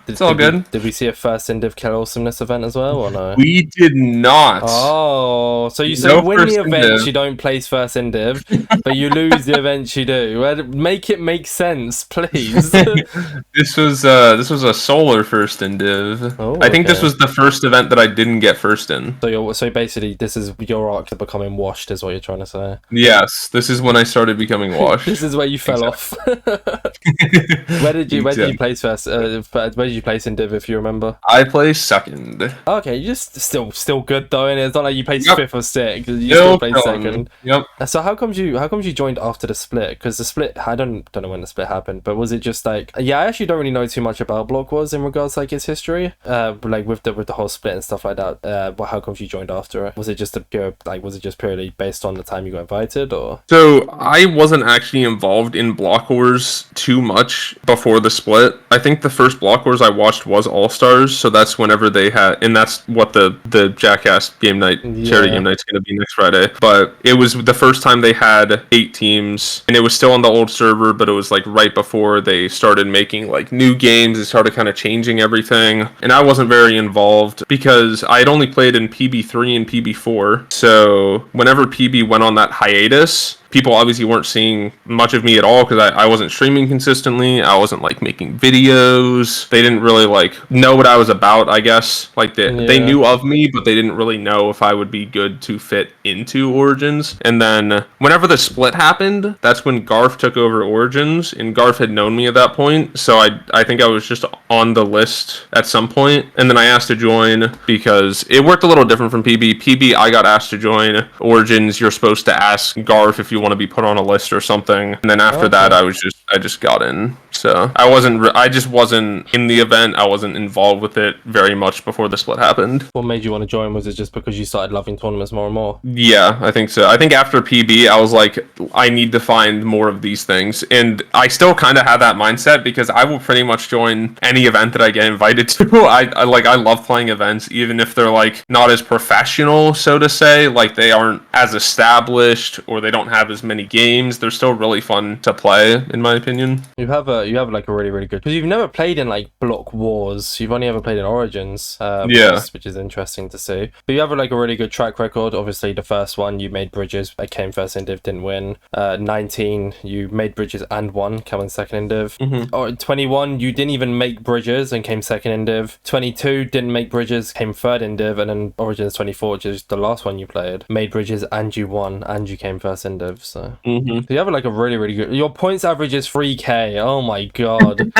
it's all good. Did we see a first Indiv Kelawesome this event as well, or no? We did not. Oh, so you win the event, you don't place first Indiv, but you lose the events you do. Make it make sense, please. This was a solar first Indiv. Oh, I think this was the first event that I didn't get first in. So basically, this is your arc to becoming washed, is what you're trying to say. Yes, this is when I started becoming washed. This is where you fell off. Where did you place first? Where did you place Indiv, if you remember? I placed 2nd. Okay, you just still good though, and it's not like you placed Yep. 5th or 6th. You still placed 2nd. Yep. So how comes you joined after the split? Because the split, I don't know when the split happened, but was it just like, yeah, I actually don't really know too much about Block Wars in regards to like its history, like with the whole split and stuff like that. But how comes you joined after it? Was it just purely based on the time you got invited, or? So I wasn't actually involved in Block Wars too much before the split. I think the first Block Wars I watched was All Stars, so that's whenever they had, and that's what the Jackass game night, charity game night's going to be next Friday. But it was the first time they had 8 teams, and it was still on the old server, but it was like right before they started making like new games and started kind of changing everything. And I wasn't very involved because I had only played in PB3 and PB4. So whenever PB went on that hiatus, people obviously weren't seeing much of me at all because I wasn't streaming consistently. I wasn't like making videos. They didn't really like know what I was about, I guess. Like they knew of me, but they didn't really know if I would be good to fit into Origins. And then whenever the split happened, that's when Garf took over Origins, and Garf had known me at that point. So I think I was just on the list at some point. And then I asked to join because it worked a little different from PB. PB, I got asked to join. Origins, you're supposed to ask Garf if you want to be put on a list or something, and then after that I just got in. So I just wasn't in the event. I wasn't involved with it very much before the split happened. What made you want to join? Was it just because you started loving tournaments more and more? Yeah, I think so. I think after PB I was like, I need to find more of these things, and I still kind of have that mindset because I will pretty much join any event that I get invited to. I love playing events, even if they're like not as professional, so to say, like they aren't as established or they don't have as many games. They're still really fun to play, in my opinion. You have like a really, really good, because you've never played in like Block Wars. You've only ever played in Origins, which is interesting to see. But you have like a really good track record. Obviously, the first one you made bridges, I came first in div, didn't win. 19, you made bridges and won, coming second in div. Or 21, you didn't even make bridges and came second in div. 22, didn't make bridges, came third in div, and then Origins 24, which is the last one you played, made bridges and you won, and you came first in div. So you have like a really, really good. Your points average is 3k. Oh my god.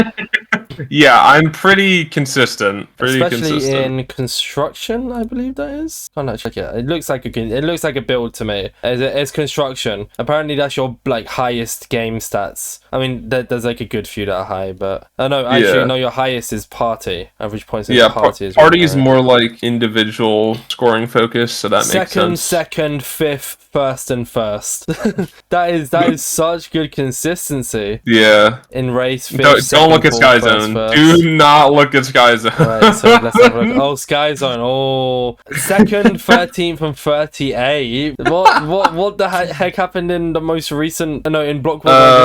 Yeah, I'm pretty consistent. Especially in construction, I believe that is. Can't actually check it. It looks like a build to me. It's construction. Apparently, that's your like highest game stats. I mean, there's like a good few that are high, but no, your highest is party. Average points in party is party is more like individual scoring focus, so that makes sense. Second, fifth, first, and first. that is such good consistency. Yeah. In race, fifth, don't look at Sky Zone. Do not look at Sky Zone. Right, so let's have a look. Oh, Sky Zone. Oh, second, 13th from 38. What the heck happened in the most recent? No, in Block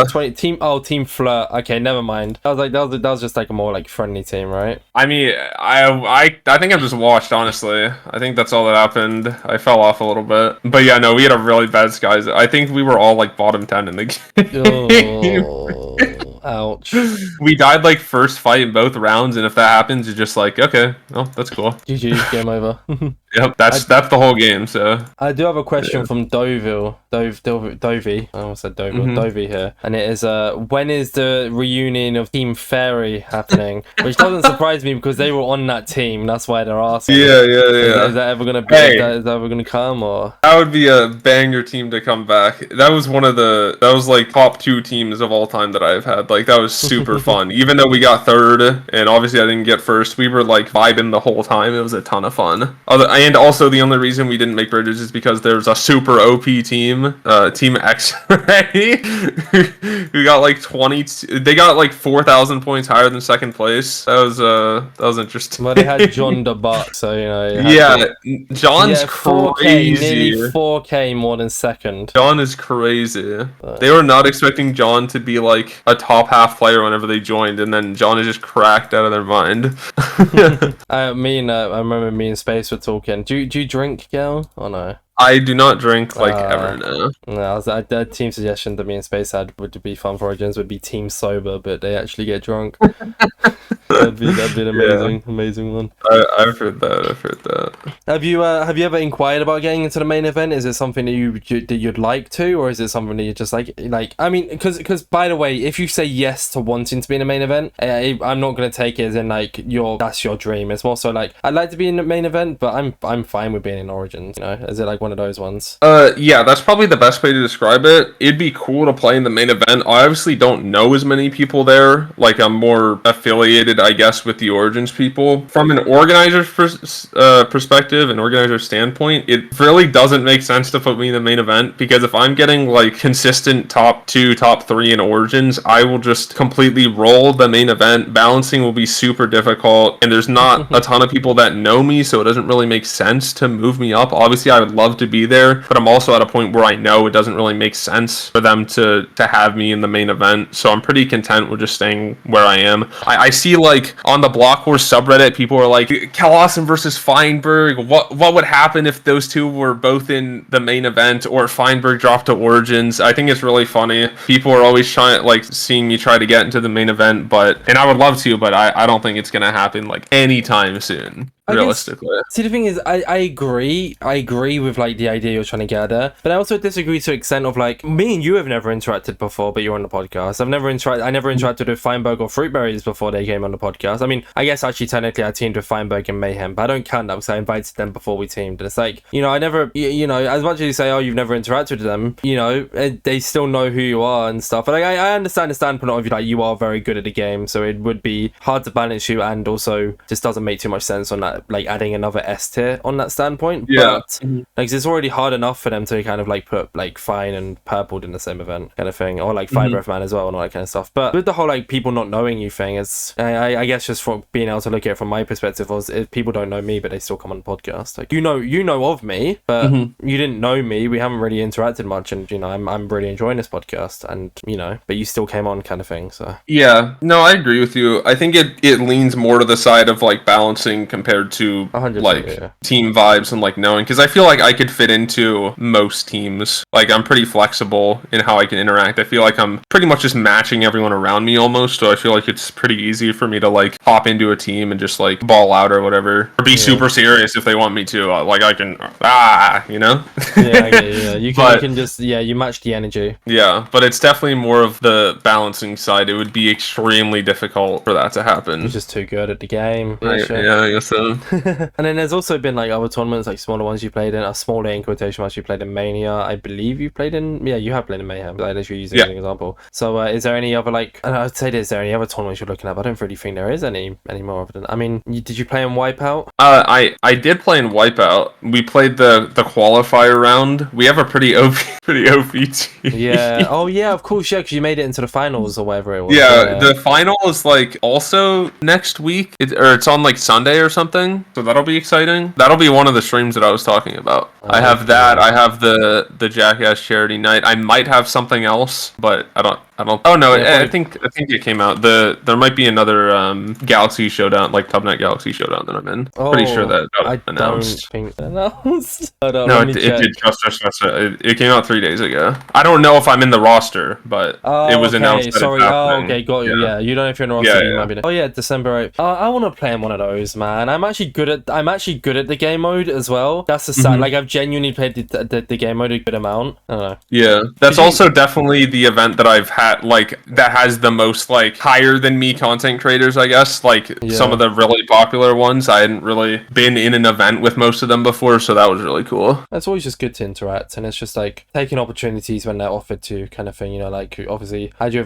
20 team. Oh, Team Flirt. Okay, never mind. That was just like a more like friendly team, right? I mean, I think I just watched, honestly. I think that's all that happened. I fell off a little bit, but yeah, no, we had a really bad Sky Zone. I think we were all like bottom 10 in the game. Oh. Ouch. We died like first fight in both rounds, and if that happens, you're just like, okay, well, that's cool. GG, game over. Yep, that's the whole game. So I do have a question from Dovey. I almost said Dovey. Dovey here, and it is when is the reunion of Team Fairy happening? Which doesn't surprise me because they were on that team. That's why they're asking. Yeah. Is that ever gonna be? Is that ever gonna come, or? That would be a banger team to come back. That was like top 2 teams of all time that I've had. Like that was super fun. Even though we got third, and obviously I didn't get first, we were like vibing the whole time. It was a ton of fun. And also the only reason we didn't make bridges is because there's a super OP team, Team X-Ray, who got like 20. They got like 4,000 points higher than second place. That was interesting. Well, they had John the Buck, so you know. John's 4K, crazy. Nearly 4K more than second. John is crazy. They were not expecting John to be like a top half player whenever they joined, and then John is just cracked out of their mind. I remember me and Space were talking. Do you drink, Gail, or no? I do not drink ever now. No, the team suggestion that me and Space had would be fun for Origins would be team sober, but they actually get drunk. That'd be an Yeah. amazing one. I've heard that. I've heard that. Have you ever inquired about getting into the main event? Is it something that you'd like to, or is it something that you're just like I mean, because by the way, if you say yes to wanting to be in the main event, I'm not gonna take it as in like that's your dream. It's more so like I'd like to be in the main event, but I'm fine with being in Origins. You know, is it like one of those ones? Yeah, that's probably the best way to describe it. It'd be cool to play in the main event. I obviously don't know as many people there. Like, I'm more affiliated, I guess, with the Origins people. From an organizer's perspective, an organizer standpoint, it really doesn't make sense to put me in the main event, because if I'm getting like consistent top 2, top 3 in Origins, I will just completely roll the main event. Balancing will be super difficult, and there's not a ton of people that know me, so it doesn't really make sense to move me up. Obviously, I would love to be there, but I'm also at a point where I know it doesn't really make sense for them to have me in the main event, so I'm pretty content with just staying where I am. I see, like, on the Block Wars subreddit, people are like, Kelawesome versus Feinberg, what would happen if those two were both in the main event, or Feinberg dropped to Origins? I think it's really funny. People are always trying, like, seeing me try to get into the main event, and I would love to, but I don't think it's gonna happen, like, anytime soon. Realistically. See, the thing is, I agree with like the idea you're trying to get there, but I also disagree to the extent of like, me and you have never interacted before, but you're on the podcast. I never interacted with Feinberg or Fruitberries before they came on the podcast. I mean, I guess actually technically I teamed with Feinberg and Mayhem, but I don't count that because I invited them before we teamed. And it's like, you know, I never, you know, as much as you say, oh, you've never interacted with them, you know, they still know who you are and stuff. But like, I understand the standpoint of you, like, you are very good at the game, so it would be hard to balance you, and also just doesn't make too much sense on that, like adding another S tier on that standpoint. Yeah. But like, it's already hard enough for them to kind of like put like Fine and Purpled in the same event kind of thing, or like Fire Breath Man as well and all that kind of stuff. But with the whole like people not knowing you thing, is I guess just from being able to look at it from my perspective, was if people don't know me but they still come on the podcast, like, you know of me, but you didn't know me, we haven't really interacted much, and you know, I'm really enjoying this podcast, and you know, but you still came on kind of thing. So yeah, no, I agree with you. I think it leans more to the side of like balancing compared to 100%, like team vibes and like knowing, because I feel like I could fit into most teams. Like, I'm pretty flexible in how I can interact. I feel like I'm pretty much just matching everyone around me almost, so I feel like it's pretty easy for me to like hop into a team and just like ball out or whatever, or be super serious if they want me to. Like, I can you know. You can just you match the energy. Yeah, but it's definitely more of the balancing side. It would be extremely difficult for that to happen. You're just too good at the game. I guess so. And then there's also been like other tournaments, like smaller ones you played in, a smaller in quotation marks you played in Mania. I believe you played in, you have played in Mayhem. Like, literally using as an example. So is there any other like, and I'd say, is there any other tournaments you're looking at? I don't really think there is any more of them. I mean, did you play in Wipeout? I did play in Wipeout. We played the qualifier round. We have a pretty OP team. Yeah. Oh yeah, of course. Yeah, because you made it into the finals or whatever it was. Yeah, the final is like also next week, it's on like Sunday or something. So that'll be exciting. That'll be one of the streams that I was talking about. I have that. I have the Jackass charity night. I might have something else, but I don't. Oh no, I think it came out. There might be another Galaxy Showdown, like Tubnet Galaxy Showdown that I'm in. Pretty sure that got announced. Don't think announced. No, it did. Trust. It came out 3 days ago. I don't know if I'm in the roster, but it was announced. Sorry. Okay, got you. Yeah, you don't know if you're in the roster. You might be. Oh yeah, December 8th. I want to play in one of those, man. I'm actually good at the game mode as well. That's the side. Like, I've genuinely played the game mode a good amount. I don't know. Yeah, that's also definitely the event that I've had, like, that has the most like higher than me content creators, I guess. Like, some of the really popular ones, I hadn't really been in an event with most of them before, so that was really cool. It's always just good to interact, and it's just like taking opportunities when they're offered to, kind of thing. You know, like, obviously, had you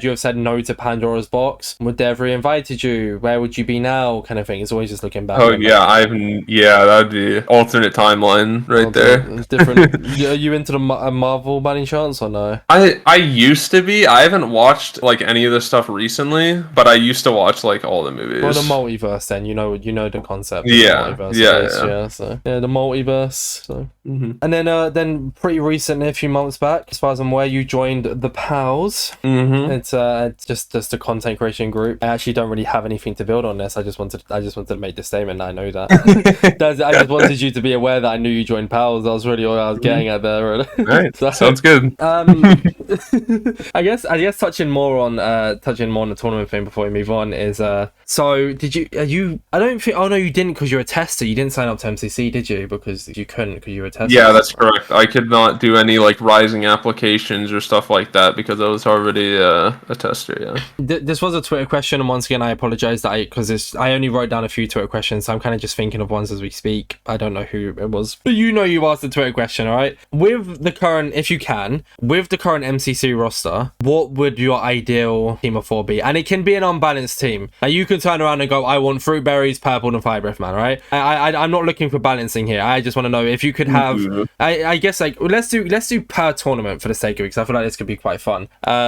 have said no to Pandora's Box, would they have re-invited you? Where would you be now? Kind of thing. It's always just looking back. Oh yeah, that'd be alternate timeline right there. Different. Are you into the Marvel by any chance or no? I used to be. I haven't watched like any of this stuff recently, but I used to watch like all the movies. Well, the multiverse, then you know the concept. Yeah, the multiverse, So the multiverse. So. And then pretty recently, a few months back, as far as I'm aware, you joined the Pals. It's just a content creation group. I actually don't really have anything to build on this. I just wanted to make the statement that I know that. I just wanted you to be aware aware that I knew you joined Pals. That was really all I was getting at there. Really. Right. So, Sounds good. I guess touching more on the tournament thing before we move on is so did you I don't think, oh no, you didn't, because you're a tester. You didn't sign up to MCC, did you? Because you couldn't, because you were a tester. Yeah, that's correct. I could not do any like rising applications or stuff like that because I was already a tester. Yeah. This was a Twitter question, and once again I apologize that I only wrote down a few Twitter questions, so I'm kind of just thinking of ones as we speak. I don't know who it was, but you asked the Twitter question. All right, with the current MCC roster, what would your ideal team of 4 be? And it can be an unbalanced team. Like, you can turn around and go, I want Fruit Berries, Purple, and Fire Breath Man, right? I'm not looking for balancing here. I just want to know if you could have I guess like let's do per tournament for the sake of it, because I feel like this could be quite fun.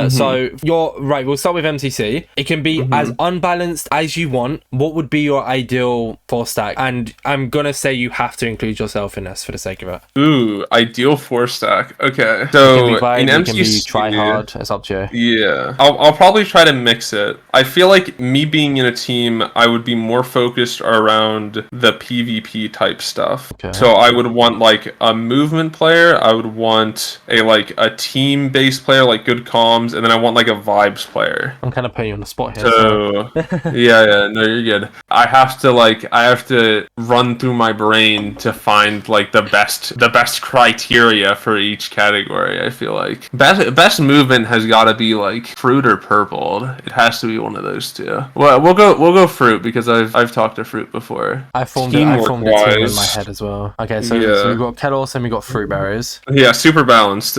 So you're right, we'll start with MCC. It can be as unbalanced as you want. What would be your ideal 4-stack? And I'm gonna say you have to include yourself in this for the sake of it. Ooh, ideal 4-stack. Okay, so in MCC, can be try hard. It's up to you. Yeah, I'll probably try to mix it. I feel like me being in a team, I would be more focused around the PvP type stuff. Okay. So I would want like a movement player. I would want a team based player, like good comms, and then I want like a vibes player. I'm kind of putting you on the spot here. So yeah, no, you're good. I have to run through my brain to find like the best criteria for each category. I feel like best movement has got to be like fruit or purple. It has to be one of those two. Well, we'll go fruit because I've talked to fruit before. I formed a team in my head as well. Okay, so we've got Kelawesome, we got Fruit Berries. Yeah, super balanced.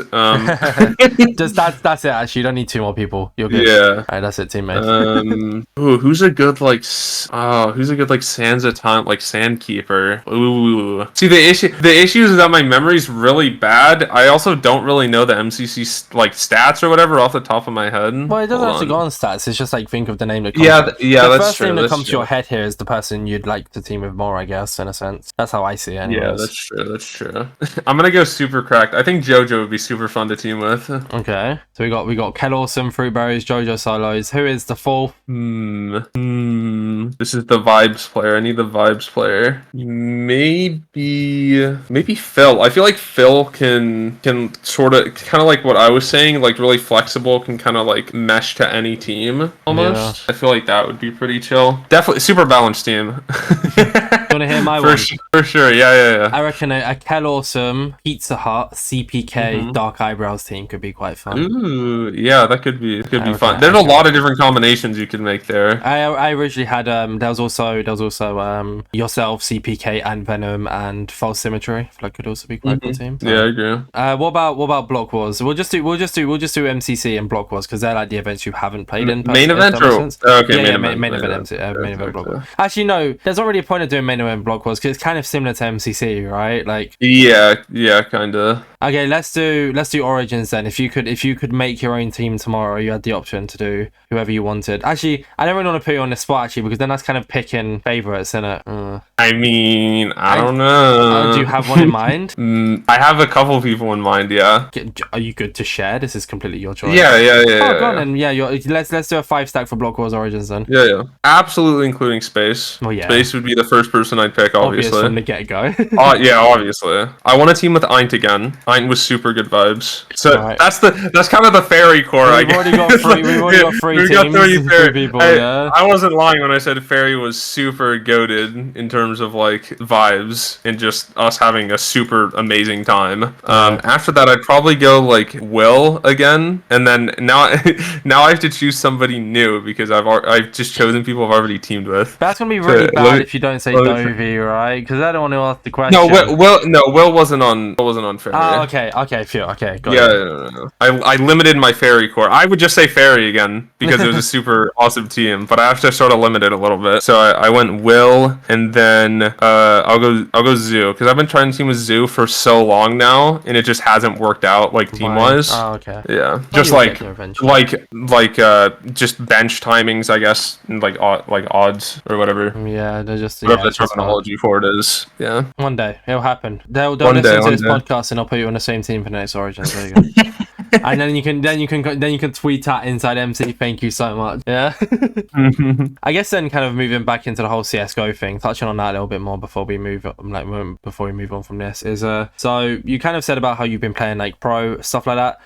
Just that's it. Actually, you don't need 2 more people. You're good. Yeah. All right, that's it, teammate. Who's a good Sansa taunt, like Sandkeeper? Ooh. See, the issue is that my memory's really bad. I also don't really know the MCC like stats or whatever off the top of my head. Well, it doesn't have to go on stats. It's just like think of the name that comes. The first thing that comes to your head here is the person you'd like to team with more, I guess, in a sense. That's how I see it. Anyways. Yeah, that's true. I'm gonna go super cracked. I think JoJo would be super fun to team with. Okay, so we got Kelawesome, Fruit Berries, JoJo solos. Who is the 4th? This is the vibes player. I need the vibes player. Maybe Phil. I feel like Phil can sort of kind of like what I was saying, like really flexible, can kind of like mesh to any team almost. Yeah. I feel like that would be pretty chill. Definitely super balanced team. You want to hear my one? For sure. Yeah. I reckon a Kelawesome, Pizza Hut, CPK, Dark Eyebrows team could be quite fun. Ooh, yeah, that could be fun. There's a lot of different combinations you could make there. I originally had there was also yourself, CPK, and Venom and False Symmetry. That could also be quite a cool team. So. Yeah, I agree. What about Block Wars? We'll just do MCC and Block Wars because they're like the events you haven't played in. Main event or main event Block Wars. Actually, no, there's not really a point of doing main event Block Wars because it's kind of similar to MCC, right? Like yeah, kind of. Okay, let's do Origins then. If you could make your own team tomorrow, you had the option to do whoever you wanted. Actually, I don't really want to put you on the spot actually because then that's kind of picking favorites, isn't it? I mean, I don't know. Do you have one in mind? I have a couple people in mind. Yeah. Are you good to share? This is completely your choice. Yeah. Oh, go on then. Yeah, let's do a 5-stack for Block Wars Origins then. Yeah. Absolutely, including Space. Oh yeah. Space would be the first person I'd pick, obviously. Obvious from the get-go. Yeah, obviously. I want a team with Eint again. Eint was super good vibes. So that's kind of the fairy core. We've already got three teams. Three people. I wasn't lying when I said fairy was super goated in terms of like vibes and just us having a super amazing time. After that, I'd probably go like Will again, and then now I have to choose somebody new because I've just chosen people I've already teamed with. That's gonna be really bad if you don't say Dovey, right? Because I don't want to ask the question. Will wasn't on fairy. Oh, okay, Phil. Okay, got it. No. I limited my fairy core. I would just say fairy again because it was a super awesome team, but I have to sort of limit it a little bit. So I went Will, and then I'll go Zoo because I've been trying to team with Zoo for so long now, and it just hasn't worked out like team wise. Oh, okay. Yeah, just like just bench timings, I guess, and like odds or whatever. Yeah, they're just whatever the terminology for it is. Yeah. One day it'll happen. They'll listen to this podcast, and I'll put you on the same team for the next Origins. There you go. And then you can tweet at InsideMC. Thank you so much. Yeah. I guess then kind of moving back into the whole CS:GO thing, touching on that a little bit more before we move on from this is so you kind of said about how you've been playing like pro stuff like that.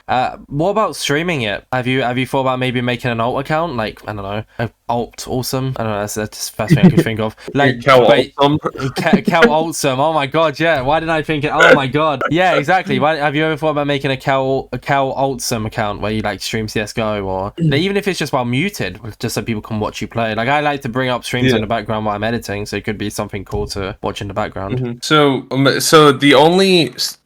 What about streaming it? Have you thought about maybe making an alt account? Like, I don't know, alt awesome. I don't know. That's the first thing I could think of. Like Kelawesome. Oh my god, yeah. Why didn't I think it? Oh my god, yeah, exactly. Why have you ever thought about making a Kelawesome account where you like stream CS:GO or even if it's just while muted, just so people can watch you play? Like I like to bring up streams in the background while I'm editing, so it could be something cool to watch in the background. So the only so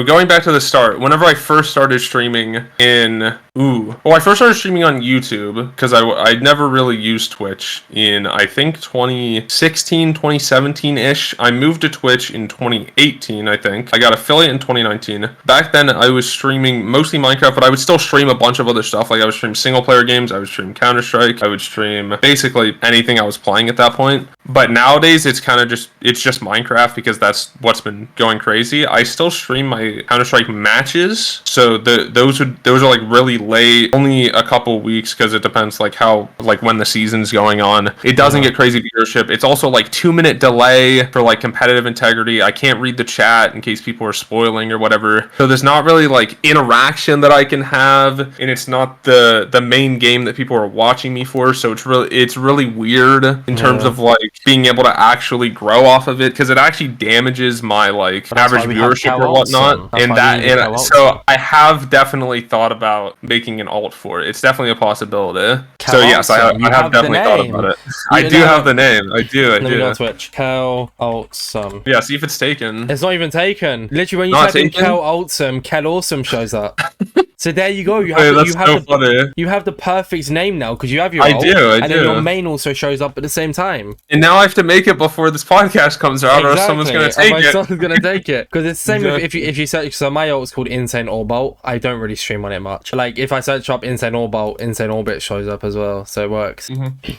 going back to the start, whenever I first started streaming I first started streaming on YouTube because I never really used Twitch in I think 2016, 2017-ish. I moved to Twitch in 2018, I think. I got affiliate in 2019. Back then I was streaming mostly Minecraft, but I would still stream a bunch of other stuff. Like I would stream single player games, I would stream Counter-Strike, I would stream basically anything I was playing at that point. But nowadays it's just Minecraft because that's what's been going crazy. I still stream my Counter-Strike matches, so those are like really late, only a couple weeks because it depends like when the season's going on. It doesn't get crazy viewership. It's also like 2-minute delay for like competitive integrity. I can't read the chat in case people are spoiling or whatever. So there's not really like interaction that I can have, and it's not the main game that people are watching me for. So it's really weird in terms of like being able to actually grow off of it because it actually damages my like average viewership or whatnot. So I have definitely thought about making an alt for it. It's definitely a possibility. So yes, I have definitely thought about it. I do have the name. I do. Let me go on Twitch. Kelawesome. Yeah, see if it's taken. It's not even taken. Literally, when you type in Kelawesome shows up. So there you go. You have the perfect name now because you have your alt, and then your main also shows up at the same time. And now I have to make it before this podcast comes out, or someone's gonna take it. Someone's gonna take it because it's the same if you search. So my alt is called InsaneOrbitzz. I don't really stream on it much. Like if I search up InsaneOrbitzz, InsaneOrbitzz shows up as well, so it works.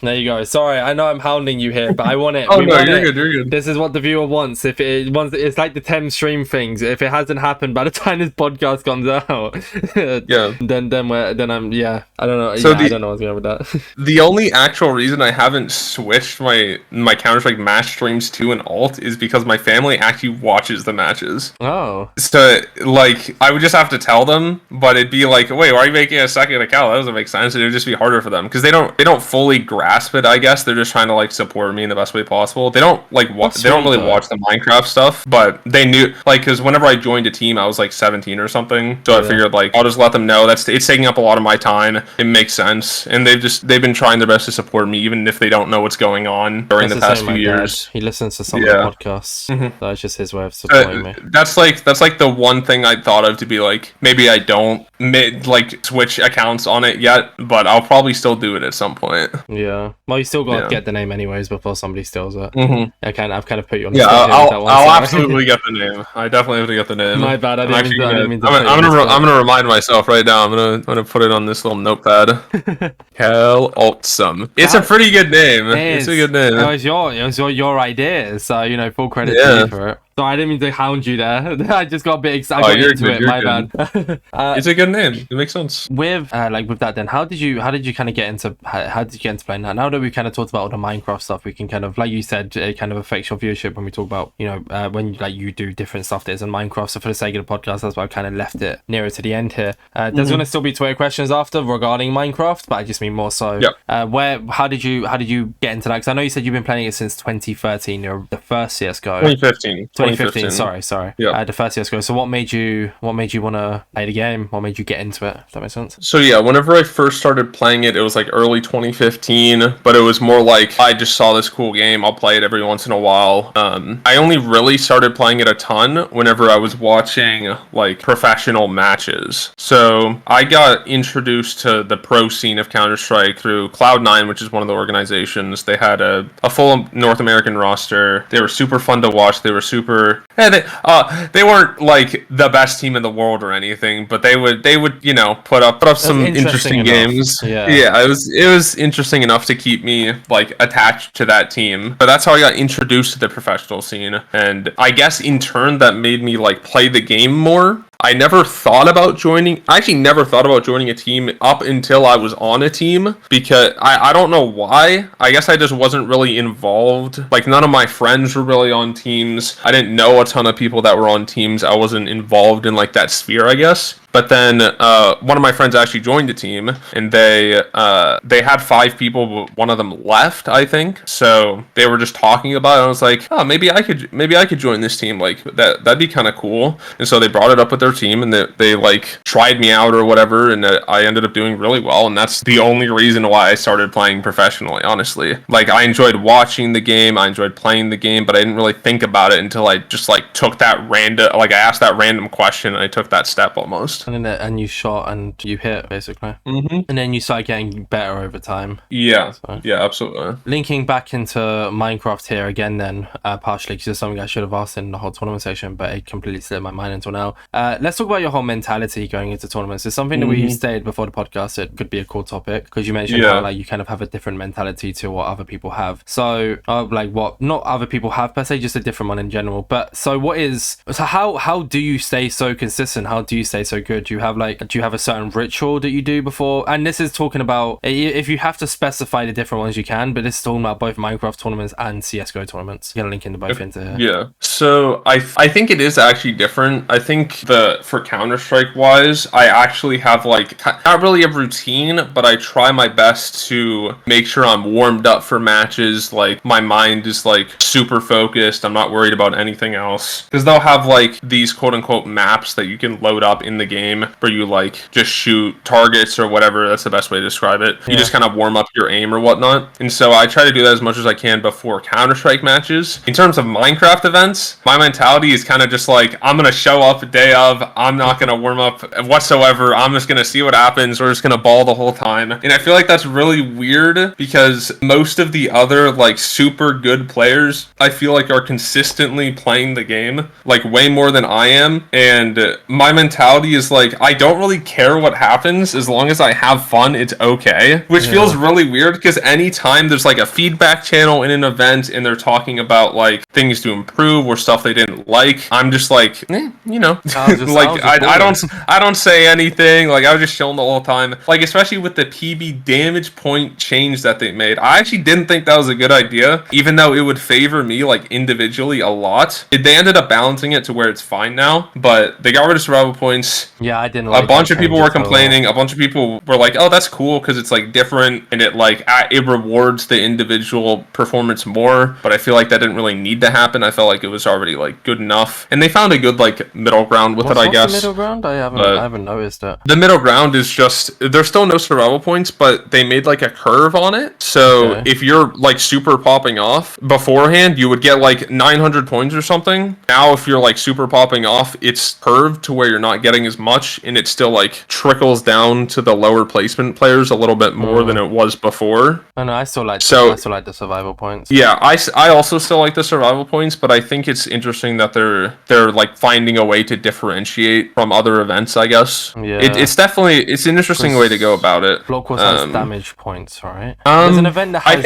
There you go. Sorry, I know I'm hounding you here, but I want it. You're good. This is what the viewer wants. If it wants, it's like the 10 stream things. If it hasn't happened by the time this podcast comes out. Then I don't know. So I don't know what's going on with that. The only actual reason I haven't switched my Counter-Strike match streams to an alt is because my family actually watches the matches. Oh. So like I would just have to tell them, but it'd be like, wait, why are you making a second account? That doesn't make sense. It would just be harder for them because they don't fully grasp it. I guess they're just trying to like support me in the best way possible. They don't like they don't really watch the Minecraft stuff, but they knew like because whenever I joined a team, I was like 17 or something. So I figured like I'll just let them know it's taking up a lot of my time. It makes sense, and they've been trying their best to support me, even if they don't know what's going on during the past few years. He listens to some of the podcasts. That's just his way of supporting me. That's like the one thing I thought of to be like maybe I don't switch accounts on it yet, but I'll probably still do it at some point. Yeah. Well, you still got to get the name anyways before somebody steals it. I've kind of put you on the I'll absolutely get the name. I definitely have to get the name. My bad. I'm gonna remind myself right now. I'm gonna put it on this little notepad. Kelawesome. It's a pretty good name. It's a good name. It was your idea, so full credit to you for it. So I didn't mean to hound you there. I just got a bit excited. I got into it. My bad. It's a good name. It makes sense. With that, then how did you kind of get into playing that? Now that we kind of talked about all the Minecraft stuff, we can kind of, like you said, it kind of affects your viewership when we talk about when you do different stuff that is in Minecraft. So for the sake of the podcast, that's why I kind of left it nearer to the end here. There's going to still be Twitter questions after regarding Minecraft, but I just mean more so. How did you get into that? Because I know you said you've been playing it since 2013. You're the first CS:GO. 2015. Sorry. Yeah. The first CS:GO. So what made you want to play the game? What made you get into it? If that makes sense. So yeah, whenever I first started playing it, it was like early 2015, but it was more like I just saw this cool game. I'll play it every once in a while. I only really started playing it a ton whenever I was watching like professional matches. So I got introduced to the pro scene of Counter-Strike through Cloud9, which is one of the organizations. They had a full North American roster. They were super fun to watch. They were super. They weren't like the best team in the world or anything, but they would put up some interesting games. It was interesting enough to keep me like attached to that team. But that's how I got introduced to the professional scene, and I guess in turn that made me like play the game more. I never thought about joining. I actually never thought about joining a team up until I was on a team, because I don't know why. I guess I just wasn't really involved. Like, none of my friends were really on teams. I didn't know a ton of people that were on teams. I wasn't involved in like that sphere, I guess. But then one of my friends actually joined the team, and they had 5 people, but one of them left, I think. So they were just talking about it. And I was like, oh, maybe I could join this team. Like, that'd be kind of cool. And so they brought it up with their team, and they like tried me out or whatever, and I ended up doing really well. And that's the only reason why I started playing professionally, honestly. Like, I enjoyed watching the game, I enjoyed playing the game, but I didn't really think about it until I just like took that random, like I asked that random question, and I took that step almost. And you shot and you hit, basically. Mm-hmm. And then you start getting better over time. Yeah, so. Yeah, absolutely. Linking back into Minecraft here again then, partially because it's something I should have asked in the whole tournament section, but it completely slipped my mind until now. Let's talk about your whole mentality going into tournaments. It's something that we stated before the podcast. It could be a cool topic, because you mentioned how like you kind of have a different mentality to what other people have. So like what not other people have per se, just a different one in general. But so how do you stay so consistent? How do you stay so good? Do you have a certain ritual that you do before? And this is talking about, if you have to specify the different ones you can, but this is talking about both Minecraft tournaments and CSGO tournaments. You're gonna link into both into here. Yeah. So I think it is actually different. I think for Counter-Strike wise, I actually have like not really a routine, but I try my best to make sure I'm warmed up for matches. Like, my mind is like super focused. I'm not worried about anything else, because they'll have like these quote unquote maps that you can load up in the game where you like just shoot targets or whatever. That's the best way to describe it. You just kind of warm up your aim or whatnot. And so I try to do that as much as I can before Counter-Strike matches. In terms of Minecraft events, my mentality is kind of just like, I'm going to show up the day of. I'm not going to warm up whatsoever. I'm just going to see what happens. We're just going to ball the whole time. And I feel like that's really weird, because most of the other like super good players, I feel like, are consistently playing the game like way more than I am. And my mentality is like, I don't really care what happens as long as I have fun. It's okay, which feels really weird, because anytime there's like a feedback channel in an event and they're talking about like things to improve or stuff they didn't like, I'm just like, like I don't say anything. Like, I was just chilling the whole time. Like, especially with the PB damage point change that they made, I actually didn't think that was a good idea, even though it would favor me like individually a lot. They ended up balancing it to where it's fine now, but they got rid of survival points. Yeah, I didn't like a bunch of people were complaining. A bunch of people were like, oh, that's cool because it's like different, and it like it rewards the individual performance more. But I feel like that didn't really need to happen. I felt like it was already like good enough, and they found a good like middle ground with it, I guess. The middle ground? I haven't noticed it. The middle ground is just, there's still no survival points, but they made like a curve on it. So if you're like super popping off beforehand, you would get like 900 points or something. Now if you're like super popping off, it's curved to where you're not getting as much, and it still like trickles down to the lower placement players a little bit more than it was before. I know, I still like the survival points. Yeah, I also still like the survival points, but I think it's interesting that they're like finding a way to differentiate from other events, I guess. Yeah. It's an interesting way to go about it. Block Wars has damage points, right? There's an event that has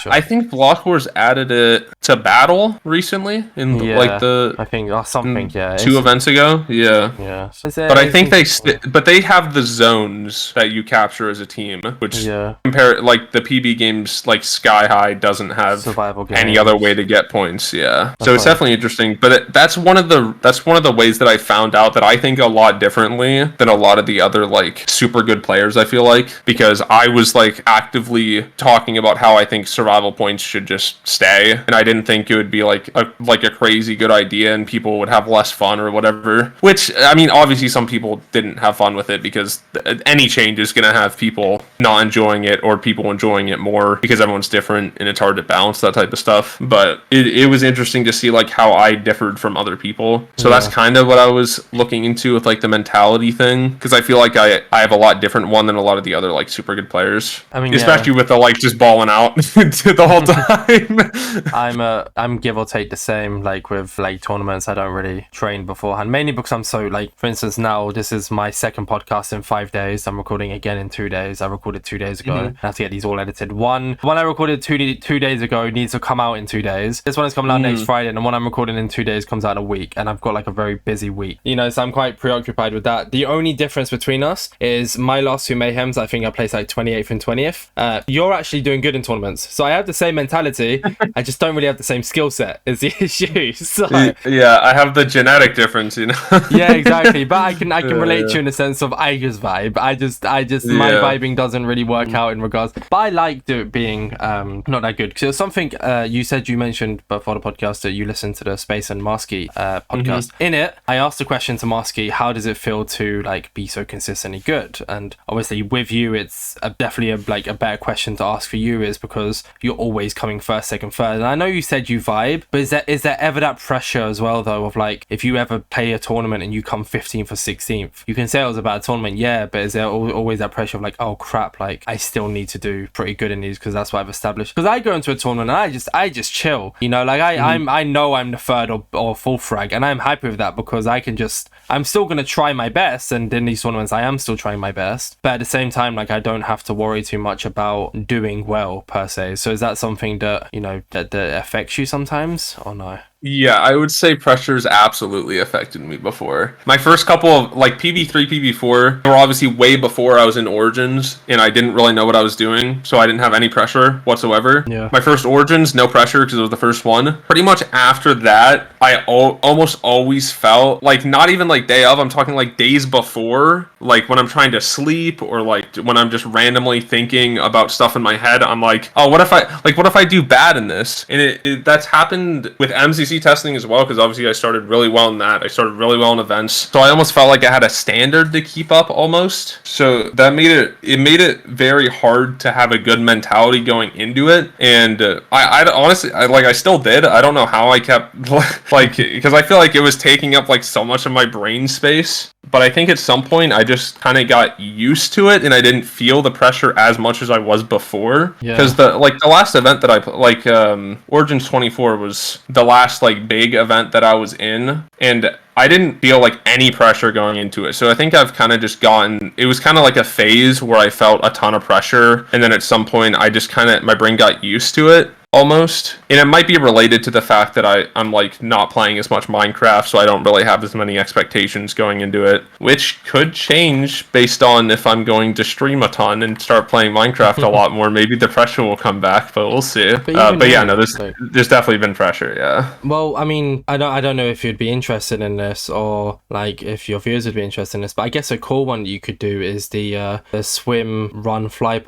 I think Block Wars added it to Battle recently in I think something 2 events ago. Yeah. But I think they have the zones that you capture as a team, which compare like the PB games like Sky High doesn't have survival any other way to get points. Yeah. So it's definitely interesting, but that's one of the ways that I found out that I think a lot differently than a lot of the other like super good players, I feel like, because I was like actively talking about how I think survival points should just stay, and I didn't think it would be like a crazy good idea and people would have less fun or whatever, which I mean, obviously some people didn't have fun with it, because any change is going to have people not enjoying it or people enjoying it more, because everyone's different and it's hard to balance that type of stuff. But it was interesting to see like how I differed from other people. So that's kind of what I was looking into with like the mentality thing, because I feel like I have a lot different one than a lot of the other like super good players. I mean, especially with the like just balling out the whole time. I'm give or take the same. Like with like tournaments, I don't really train beforehand, mainly because I'm so like for instance, now this is my second podcast in 5 days. I'm recording again in 2 days. I recorded 2 days ago. I have to get these all edited. One I recorded two days ago needs to come out in 2 days. This one is coming out next Friday, and the one I'm recording in 2 days comes out in a week. And I've got like a very busy week, you know, so I'm quite preoccupied with that. The only difference between us is my last 2 Mayhems, I think I placed like 28th and 20th. You're actually doing good in tournaments, so I have the same mentality. I just don't really have the same skill set is the issue. So yeah, I have the genetic difference, you know. yeah, exactly. But I can relate to you in the sense of I just vibe. I just my vibing doesn't really work out in regards. But I like it being not that good. Because something you mentioned before the podcast that you listened to the Space and Marsky podcast. In it, I asked the question to Marsky, how does it feel to like be so consistently good? And obviously with you, it's definitely a better question to ask for you, is because you're always coming first, second, third. And I know you said you vibe, but is there ever that pressure as well though of like, if you ever play a tournament and you come 15th or 16th, you can say it was a bad tournament, yeah, but is there always that pressure of like, oh crap, like I still need to do pretty good in these because that's what I've established? Because I go into a tournament and I just chill, you know, like I know I'm the third or fourth frag, and I'm happy with that because I'm still gonna try my best, and in these tournaments I am still trying my best, but at the same time, like I don't have to worry too much about doing well per se. So is that something that, you know, that affects you sometimes or no? Yeah, I would say pressure's absolutely affected me before. My first couple of, like, PB3, PB4, they were obviously way before I was in Origins, and I didn't really know what I was doing, so I didn't have any pressure whatsoever. Yeah. My first Origins, no pressure, because it was the first one. Pretty much after that, I almost always felt, like, not even, like, day of, I'm talking, like, days before, like, when I'm trying to sleep, or, like, when I'm just randomly thinking about stuff in my head, I'm like, oh, what if I do bad in this? And that's happened with MCC testing as well, because obviously I started really well in that. I started really well in events, so I almost felt like I had a standard to keep up almost. So that made it very hard to have a good mentality going into it. And I honestly, I still did. I don't know how I kept like, because I feel like it was taking up like so much of my brain space. But I think at some point I just kind of got used to it, and I didn't feel the pressure as much as I was before. Because the last event that I Origins 24 was the last like big event that I was in, and I didn't feel like any pressure going into it. So I think I've kind of just it was kind of like a phase where I felt a ton of pressure, and then at some point I just my brain got used to it almost. And it might be related to the fact that I'm like not playing as much Minecraft, so I don't really have as many expectations going into it, which could change based on if I'm going to stream a ton and start playing Minecraft a lot more. Maybe the pressure will come back, but we'll see. But yeah, no, there's definitely been pressure. Yeah. Well, I mean, I don't know if you'd be interested in this, or like if your viewers would be interested in this, but I guess a cool one that you could do is the swim, run, fly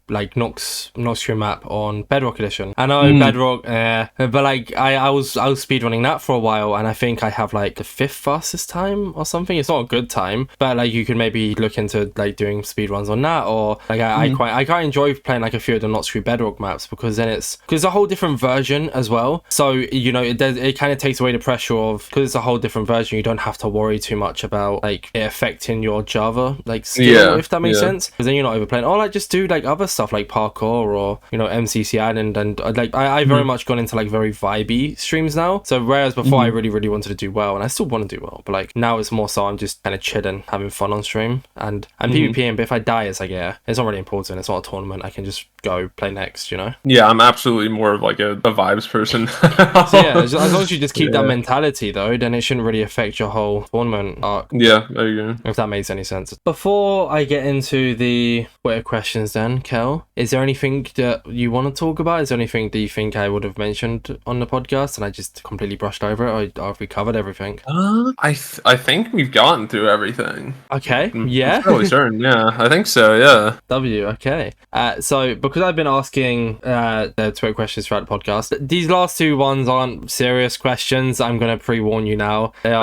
like Nox crew map on Bedrock Edition. I know Bedrock, but like I was speedrunning that for a while, and I think I have like the 5th fastest time or something. It's not a good time, but like you could maybe look into like doing speedruns on that, or like I quite enjoy playing like a few of the Nox crew Bedrock maps, because then it's a whole different version as well. So you know it kind of takes away the pressure of, because it's a whole different version, you don't have to worry too much about like it affecting your Java like skill, if that makes sense, because then you're not overplaying. Or like just do like other stuff like parkour, or you know MCC Island, and like I very much gone into like very vibey streams now. So whereas before I really wanted to do well, and I still want to do well, but like now it's more so I'm just kind of chilling, having fun on stream, and PvPing. But if I die, it's like, yeah, it's not really important. It's not a tournament. I can just go play next, you know. Yeah, I'm absolutely more of like a vibes person. So yeah, as long as you just keep that mentality though, then it shouldn't really affect your whole tournament arc. Yeah, there you go. If that makes any sense. Before I get into the Twitter questions then, Kel, is there anything that you want to talk about? Is there anything that you think I would have mentioned on the podcast and I just completely brushed over it, or have we covered everything? I think we've gotten through everything. Okay, yeah. I'm fairly certain, yeah. I think so, yeah. Okay. So because I've been asking the Twitter questions throughout the podcast, these last two ones aren't serious questions. I'm going to pre-warn you now. They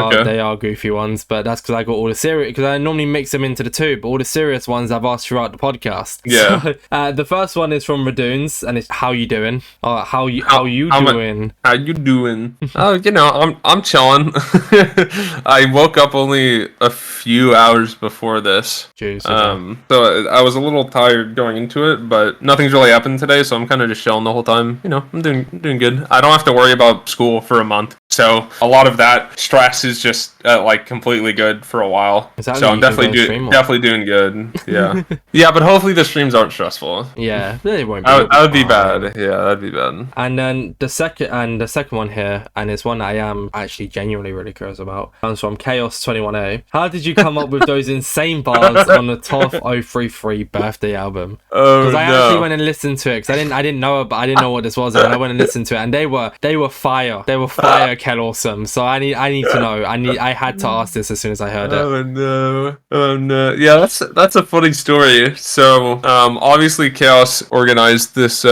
are goofy ones, but that's because I got all the serious, because I normally mix them into the two, but all the serious ones I've asked throughout the podcast. Yeah. So, the first one is from Radoons, and it's how you doing? Or how you doing? How you doing? Oh, you know, I'm chilling. I woke up only a few hours before this. Jeez, so I was a little tired going into it, but nothing's really happened today, so I'm kind of just chilling the whole time. You know, I'm doing good. I don't have to worry about school for a month, so a lot of that stress is just like completely good for a while. Exactly, So I'm you can go and stream more. definitely doing good. Yeah, yeah, but hopefully the streams aren't stressful. Yeah, they won't be. That would be fine. bad. Yeah, that'd be bad. And then the second one here, and it's one I am actually genuinely really curious about, comes from Chaos21A. How did you come up with those insane bars on the TOF 033 birthday album? Oh Because I no. actually went and listened to it because I didn't know it, but I didn't know what this was, and I went and listened to it, and they were fire. They were fire, Kelawesome. So I need to know. I had to ask this as soon as I heard it. Oh no! Oh no! Yeah, that's a funny story. So, obviously, Chaos organized this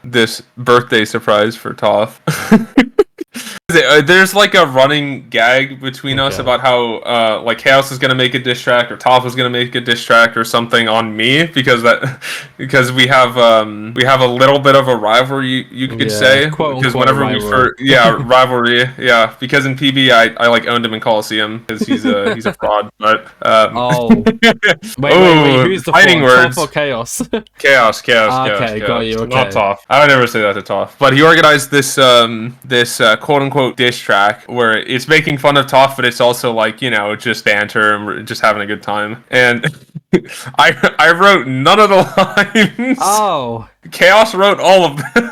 this birthday surprise for Toph. There's like a running gag between us about how like Chaos is gonna make a diss track or Toph is gonna make a diss track or something on me because we have a little bit of a rivalry you could say, because whenever rivalry because in PB I like owned him in Coliseum because he's a fraud, but wait, who's the fighting words? Toph or Chaos? Chaos. Okay, got you. Okay. Not Toph. I would never say that to Toph. But he organized this quote unquote diss track where it's making fun of Toph, but it's also like, you know, just banter and just having a good time. And I wrote none of the lines. Oh. Chaos wrote all of them.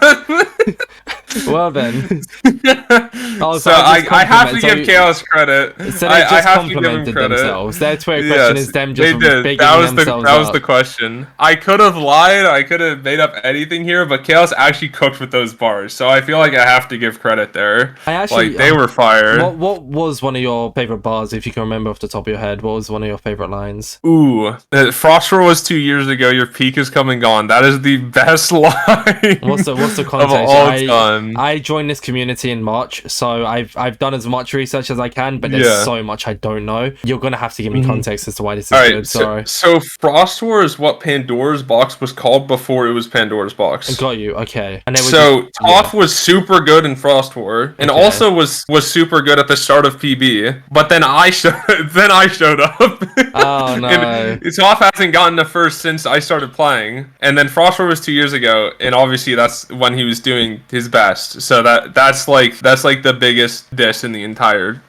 Well then. So I have to give Chaos credit. So they just complimented themselves. Their Twitter question is them just bigging themselves That was the question. I could have lied. I could have made up anything here, but Chaos actually cooked with those bars. So I feel like I have to give credit there. They were fire. What was one of your favorite bars, if you can remember off the top of your head? What was one of your favorite lines? Ooh, Frost Roar was 2 years ago. Your peak is come and gone. That is the best line. What's the context? Of all time. I joined this community in March, so I've done as much research as I can, but there's so much I don't know. You're gonna have to give me context as to why this is good. Sorry. So Frost War is what Pandora's Box was called before it was Pandora's Box. Got you. Okay. And Toph was super good in Frost War, and also was super good at the start of PB. But then I showed up. Oh no. And Toph hasn't gotten a first since I started playing, and then Frost War was 2 years ago, and obviously that's when he was doing his best. So that's like the biggest diss in the entire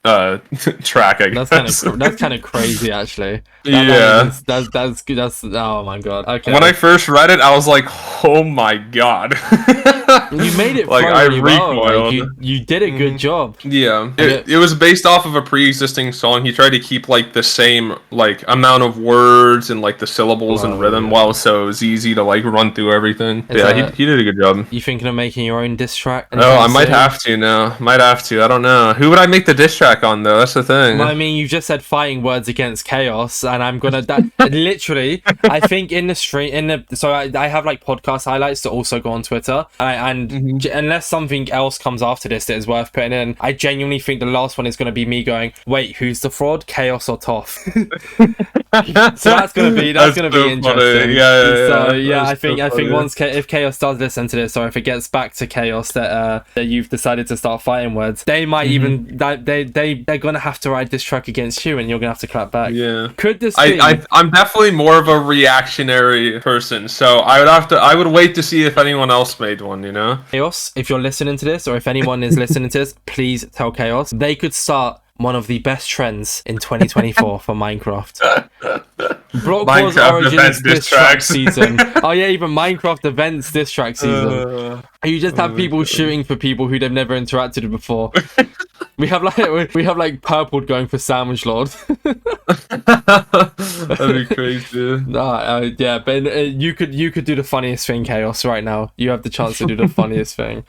track, I guess. That's kind of crazy, actually. That's oh my god. Okay. When I first read it, I was like, oh my god. You made it like I recoiled. Like, you did a good job. Yeah. It was based off of a pre-existing song. He tried to keep like the same like amount of words and like the syllables and rhythm so it was easy to like run through everything. He did a good job. You thinking of making your own diss track? Oh, I might have to now. Might have to. I don't know. Who would I make the diss track on though? That's the thing. Well, I mean, you just said fighting words against Chaos, and I'm gonna literally. I think in the stream so I have like podcast highlights that also go on Twitter, and unless something else comes after this that is worth putting in, I genuinely think the last one is gonna be me going, wait, who's the fraud, Chaos or Toph? So that's gonna be interesting. I think once if Chaos does listen to this, or if it gets back to Chaos that you've decided to start fighting words, they might even they're gonna have to ride this track against you, and you're gonna have to clap back. Yeah. Could this be? I'm definitely more of a reactionary person, so I would wait to see if anyone else made one, you know? Chaos, if you're listening to this, or if anyone is listening to this, please tell Chaos they could start one of the best trends in 2024 for Minecraft. Block Wars Origins diss track season. Oh yeah, even Minecraft events diss track season. You just have people shooting for people who they've never interacted with before. We have like Purple going for Sandwich Lord. That'd be crazy. Yeah, but you could do the funniest thing, Chaos, right now. You have the chance to do the funniest thing.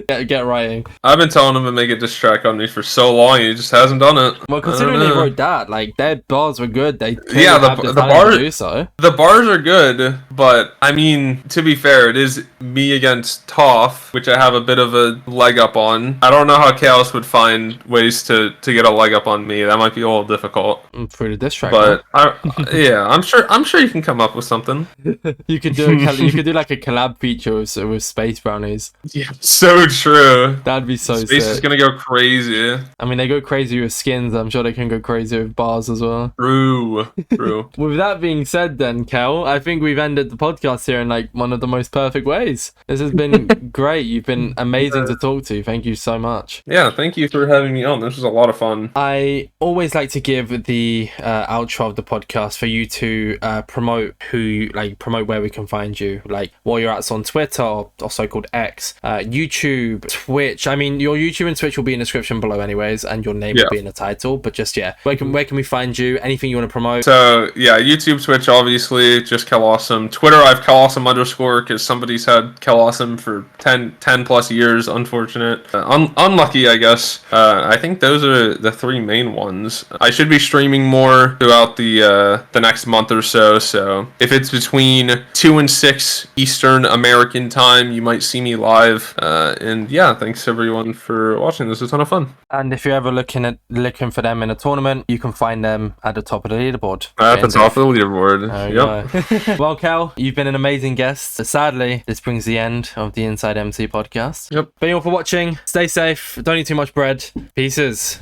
Get writing. I've been telling him to make a diss track on me for so long, he just hasn't done it. Well, considering they wrote that, like their bars were good, they the bars are good, but I mean, to be fair, it is me against Toph, which I have a bit of a leg up on. I don't know how Chaos would find ways to get a leg up on me. That might be a little difficult. Through the diss track, but I'm sure you can come up with something. You could do like a collab feature with Space Brownies. Yeah, so true. That'd be so Space sick. is gonna go crazy. I mean, they go crazy with skins. I'm sure they can go crazy with bars as well. True. With that being said, then, Kel, I think we've ended ended the podcast here in like one of the most perfect ways. This has been great. You've been amazing to talk to. Thank you so much. Yeah, thank you for having me on. This was a lot of fun. I always like to give the outro of the podcast for you to promote where we can find you, like what you're at on Twitter or so-called X, YouTube, Twitch. I mean, your YouTube and Twitch will be in the description below anyways, and your name will be in the title. But just where can we find you? Anything you want to promote? So yeah, YouTube, Twitch, obviously just Kelawesome. Twitter, I've Kelawesome_ because somebody's had Kelawesome for 10 plus years. Unfortunate, unlucky, I guess. I think those are the three main ones. I should be streaming more throughout the next month or so. So if it's between 2 and 6 Eastern American time, you might see me live. And yeah, thanks everyone for watching. This was a ton of fun. And if you're ever looking for them in a tournament, you can find them at the top of the leaderboard. At the top of the leaderboard. Yep. Well, Cal, you've been an amazing guest. Sadly, this brings the end of the InsideMC podcast. Yep. Thank you all for watching. Stay safe. Don't eat too much bread. Pieces.